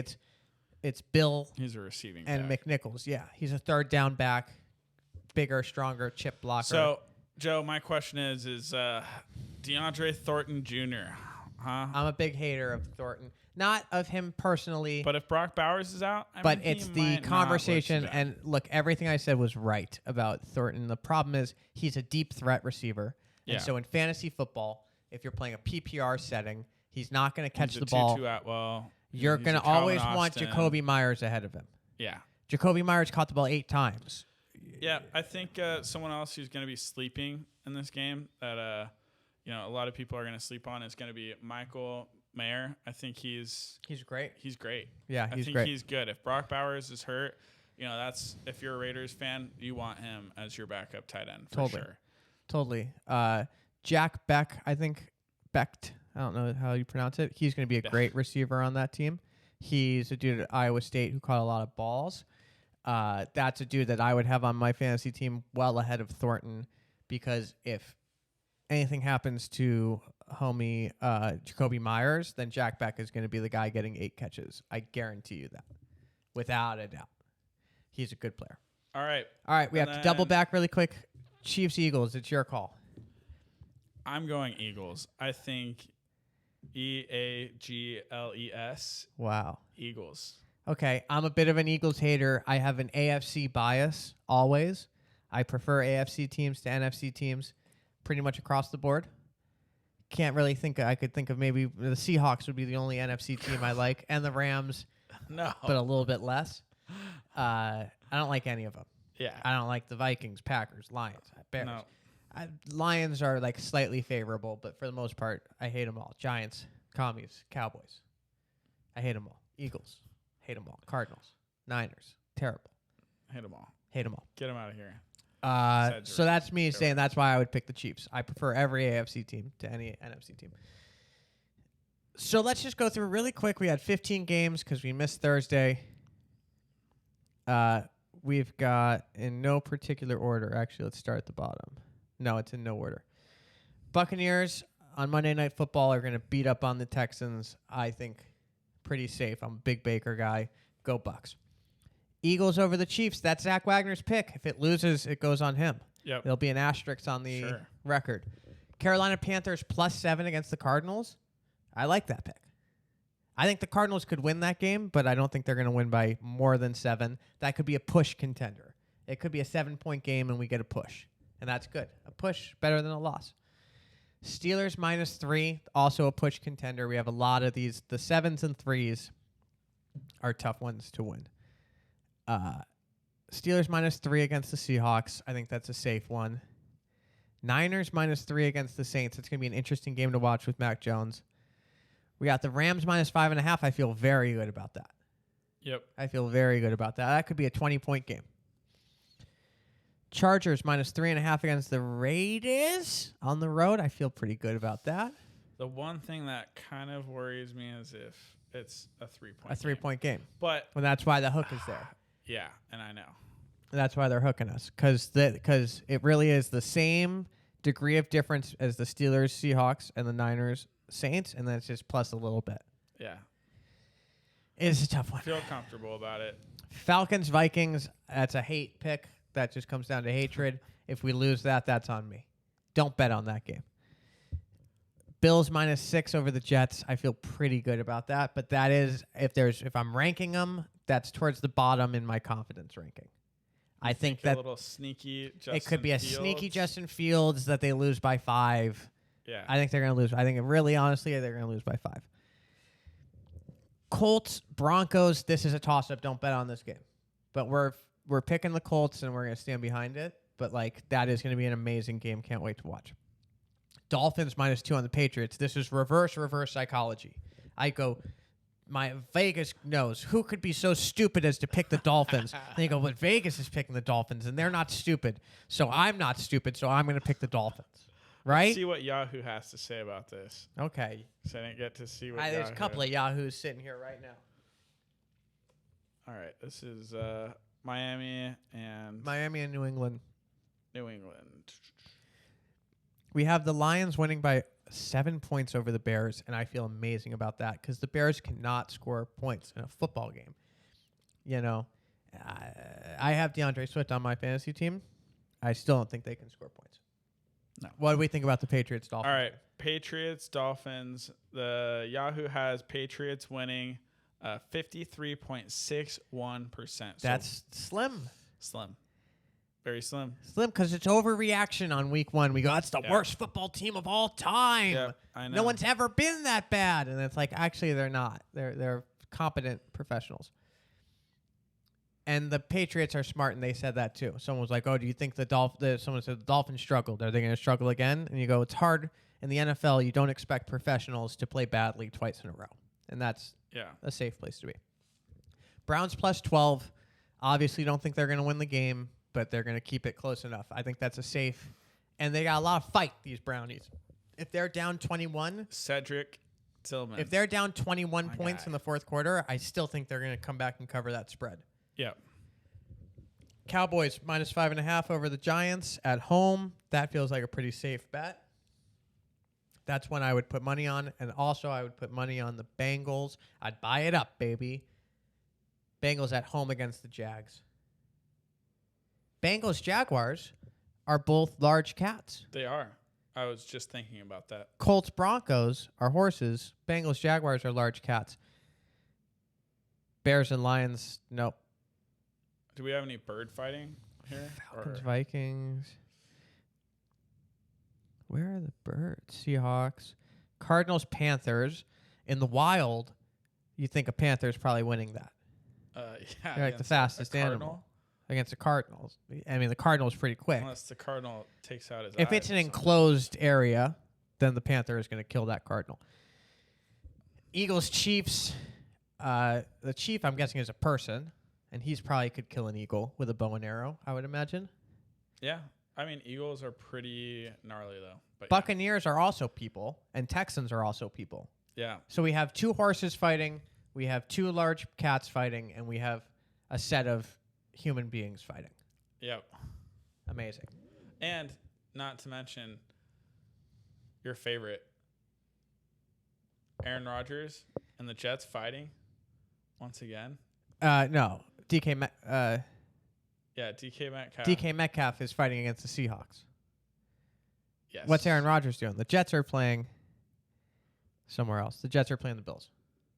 it's Bill He's a receiving and back. McNichols. Yeah, he's a third down back, bigger, stronger, chip blocker. So, Joe, my question is DeAndre Thornton Jr., huh? I'm a big hater of Thornton. Not of him personally, But if Brock Bowers is out, but it's the conversation. And look, everything I said was right about Thornton. The problem is he's a deep threat receiver. Yeah. And so in fantasy football, if you're playing a PPR setting, he's not going to catch He's the a ball. Tutu Atwell. You're He's going a to Calvin always want Austin. Jacoby Myers ahead of him. Yeah. Jacoby Myers caught the ball 8 times. Yeah, I think someone else who's going to be sleeping in this game that a lot of people are going to sleep on is going to be Michael Mayer. I think he's great. He's great. Yeah, I he's think great. he's good. If Brock Bowers is hurt, that's if you're a Raiders fan, you want him as your backup tight end for sure. Totally. Jack Beck, I think Becht. I don't know how you pronounce it. He's going to be a great receiver on that team. He's a dude at Iowa State who caught a lot of balls. That's a dude that I would have on my fantasy team well ahead of Thornton, because if anything happens to homie Jacoby Myers, then Jack Beck is going to be the guy getting 8 catches. I guarantee you that, without a doubt. He's a good player. All right. We have to double back really quick. Chiefs Eagles, it's your call. I'm going Eagles. I think EAGLES. Wow. Eagles. Okay, I'm a bit of an Eagles hater. I have an AFC bias always. I prefer AFC teams to NFC teams pretty much across the board. Can't really think. I could think of maybe the Seahawks would be the only NFC team I like, and the Rams, No. but a little bit less. I don't like any of them. Yeah. I don't like the Vikings, Packers, Lions, Bears. No. Lions are like slightly favorable, but for the most part, I hate them all. Giants, Commies, Cowboys. I hate them all. Eagles. Hate them all. Cardinals. Niners. Terrible. Hit them all. Hate them all. Get them out of here. So that's me saying that's why I would pick the Chiefs. I prefer every AFC team to any NFC team. So let's just go through really quick. We had 15 games because we missed Thursday. We've got, in no particular order, actually, let's start at the bottom. No, it's in no order. Buccaneers on Monday Night Football are going to beat up on the Texans, I think, pretty safe. I'm a big Baker guy. Go Bucs. Eagles over the Chiefs. That's Zach Wagner's pick. If it loses, it goes on him. Yep. There'll be an asterisk on the record. Carolina Panthers +7 against the Cardinals. I like that pick. I think the Cardinals could win that game, but I don't think they're going to win by more than 7. That could be a push contender. It could be a 7-point game and we get a push, and that's good. A push better than a loss. Steelers -3, also a push contender. We have a lot of these. The 7s and 3s are tough ones to win. Steelers -3 against the Seahawks. I think that's a safe one. Niners -3 against the Saints. It's going to be an interesting game to watch with Mac Jones. We got the Rams -5.5. I feel very good about that. Yep. I feel very good about that. That could be a 20-point game. Chargers -3.5 against the Raiders on the road. I feel pretty good about that. The one thing that kind of worries me is if it's a 3-point. A 3-point game. But well, that's why the hook is there. Yeah, and I know. That's why they're hooking us, because it really is the same degree of difference as the Steelers, Seahawks, and the Niners, Saints, and then it's just plus a little bit. Yeah. It's a tough one. I feel comfortable about it. Falcons, Vikings, that's a hate pick. That just comes down to hatred. If we lose that, that's on me. Don't bet on that game. Bills -6 over the Jets. I feel pretty good about that, but that is if I'm ranking them, that's towards the bottom in my confidence ranking. I think that a little sneaky Justin it could be a Fields. sneaky Justin Fields that they lose by 5. Yeah. I think they're going to lose. I think really honestly they're going to lose by 5. Colts, Broncos, this is a toss-up. Don't bet on this game. But we're picking the Colts and we're going to stand behind it, but that is going to be an amazing game. Can't wait to watch. Dolphins -2 on the Patriots. This is reverse psychology. I go, my Vegas knows who could be so stupid as to pick the Dolphins. They go, but Vegas is picking the Dolphins, and they're not stupid. So I'm not stupid, so I'm going to pick the Dolphins. Right? Let's see what Yahoo has to say about this. Okay. So I didn't get to see what There's a couple of Yahoos sitting here right now. All right. This is Miami and New England. New England. We have the Lions winning by 7 points over the Bears, and I feel amazing about that because the Bears cannot score points in a football game. You know, I have DeAndre Swift on my fantasy team. I still don't think they can score points. No. What do we think about the Patriots Dolphins? All right, Patriots Dolphins. The Yahoo has Patriots winning 53.61%. That's slim. Slim. Very slim. Slim because it's overreaction on week one. We go, that's the Yeah. worst football team of all time. Yeah, I know. No one's ever been that bad. And it's like, actually, they're not. They're competent professionals. And the Patriots are smart, and they said that too. Someone was like, "Oh, do you think someone said the Dolphins struggled? Are they going to struggle again?" And you go, "It's hard in the NFL. You don't expect professionals to play badly twice in a row, and that's a safe place to be." Browns plus 12. Obviously, don't think they're going to win the game, but they're going to keep it close enough. I think that's a safe, and they got a lot of fight. These Brownies. If they're down 21, Cedric Tillman. if they're down 21 points in the fourth quarter, I still think they're going to come back and cover that spread. Yeah. Cowboys minus 5.5 over the Giants at home. That feels like a pretty safe bet. That's one I would put money on. And also I would put money on the Bengals. I'd buy it up, baby. Bengals at home against the Jags. Bengals Jaguars are both large cats. They are. I was just thinking about that. Colts Broncos are horses. Bengals Jaguars are large cats. Bears and Lions, nope. Do we have any bird fighting here? Falcons, Vikings. Where are the birds? Seahawks. Cardinals, Panthers. In the wild, you think a Panther's probably winning that. Yeah. They're like the fastest animal against the Cardinals. I mean, the Cardinals pretty quick. Unless the Cardinal takes out his If eyes it's an or something. enclosed area, then the Panther is going to kill that Cardinal. Eagles, Chiefs. The Chief, I'm guessing, is a person. And he's probably could kill an eagle with a bow and arrow, I would imagine. Yeah. I mean, Eagles are pretty gnarly, though. But Buccaneers are also people, and Texans are also people. yeah. So we have two horses fighting, we have two large cats fighting, and we have a set of human beings fighting. Yep. Amazing. And not to mention your favorite, Aaron Rodgers and the Jets fighting once again. No. DK Metcalf. is fighting against the Seahawks. Yes. What's Aaron Rodgers doing? The Jets are playing somewhere else. The Jets are playing the Bills.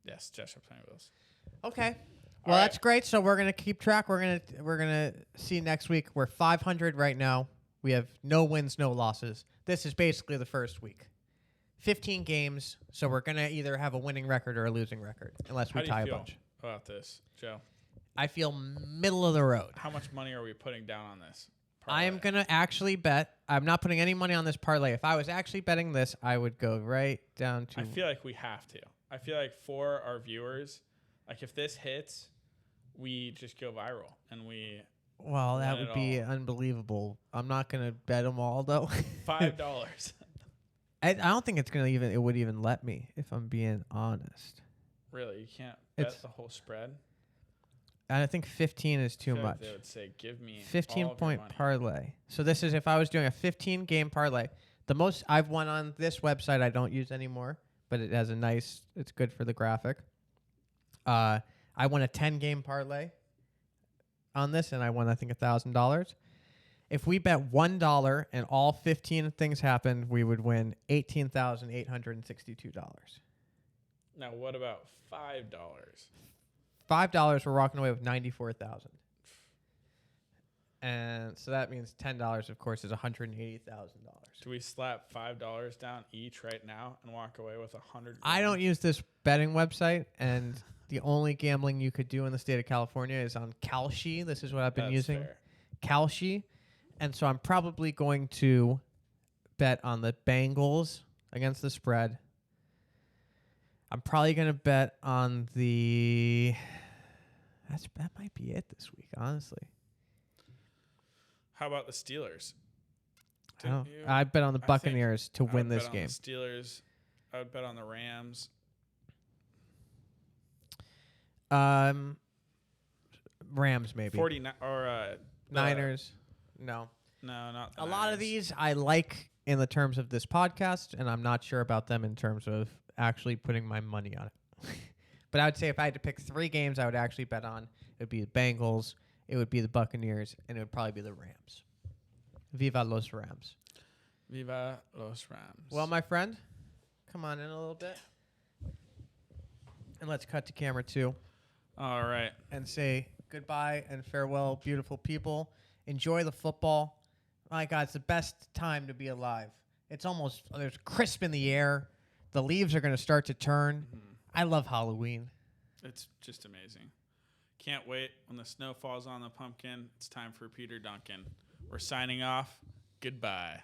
Yes, Jets are playing Bills. Okay. All Well, right. that's great. So we're gonna keep track. We're gonna see next week. We're 500 right now. We have no wins, no losses. This is basically the first week. 15 games. So we're gonna either have a winning record or a losing record, unless we How do tie you a feel bunch. about this, Joe? I feel middle of the road. How much money are we putting down on this? I am parlay? going to actually bet. I'm not putting any money on this parlay. If I was actually betting this, I would go right down to. I feel like we have to. I feel like for our viewers, like if this hits, we just go viral and we Well, that win would it be all. unbelievable. I'm not going to bet them all, though. $5. I don't think it's going to even. It would even let me, if I'm being honest. Really, you can't bet It's- the whole spread. And I think 15 is I too feel like much. they would say, "Give me 15-point money." parlay. So this is if I was doing a 15-game parlay. The most I've won on this website I don't use anymore, but it has a nice. It's good for the graphic. I won a 10-game parlay on this, and I won I think $1,000. If we bet $1 and all 15 things happened, we would win $18,862. Now, what about $5? $5, we're walking away with $94,000. And so that means $10, of course, is $180,000. Do we slap $5 down each right now and walk away with $100? I don't use this betting website, and the only gambling you could do in the state of California is on Kalshi. This is what I've been That's using. fair. Kalshi. And so I'm probably going to bet on the Bengals against the spread. I'm probably going to bet on the... That might be it this week, honestly. How about the Steelers? I bet on the I think Buccaneers to I would win this bet game. On the Steelers. I would bet on the Rams. Rams maybe. 49 or Niners. No. No, not the A lot of Niners. these I like in the terms of this podcast, and I'm not sure about them in terms of actually putting my money on it. But I would say if I had to pick 3 games I would actually bet on, it would be the Bengals, it would be the Buccaneers, and it would probably be the Rams. Viva los Rams. Viva los Rams. Well, my friend, come on in a little bit. And let's cut to camera 2 all right. and say goodbye and farewell, beautiful people. Enjoy the football. My God, it's the best time to be alive. It's almost, there's crisp in the air. The leaves are going to start to turn. I love Halloween. It's just amazing. Can't wait when the snow falls on the pumpkin. It's time for Peter Duncan. We're signing off. Goodbye.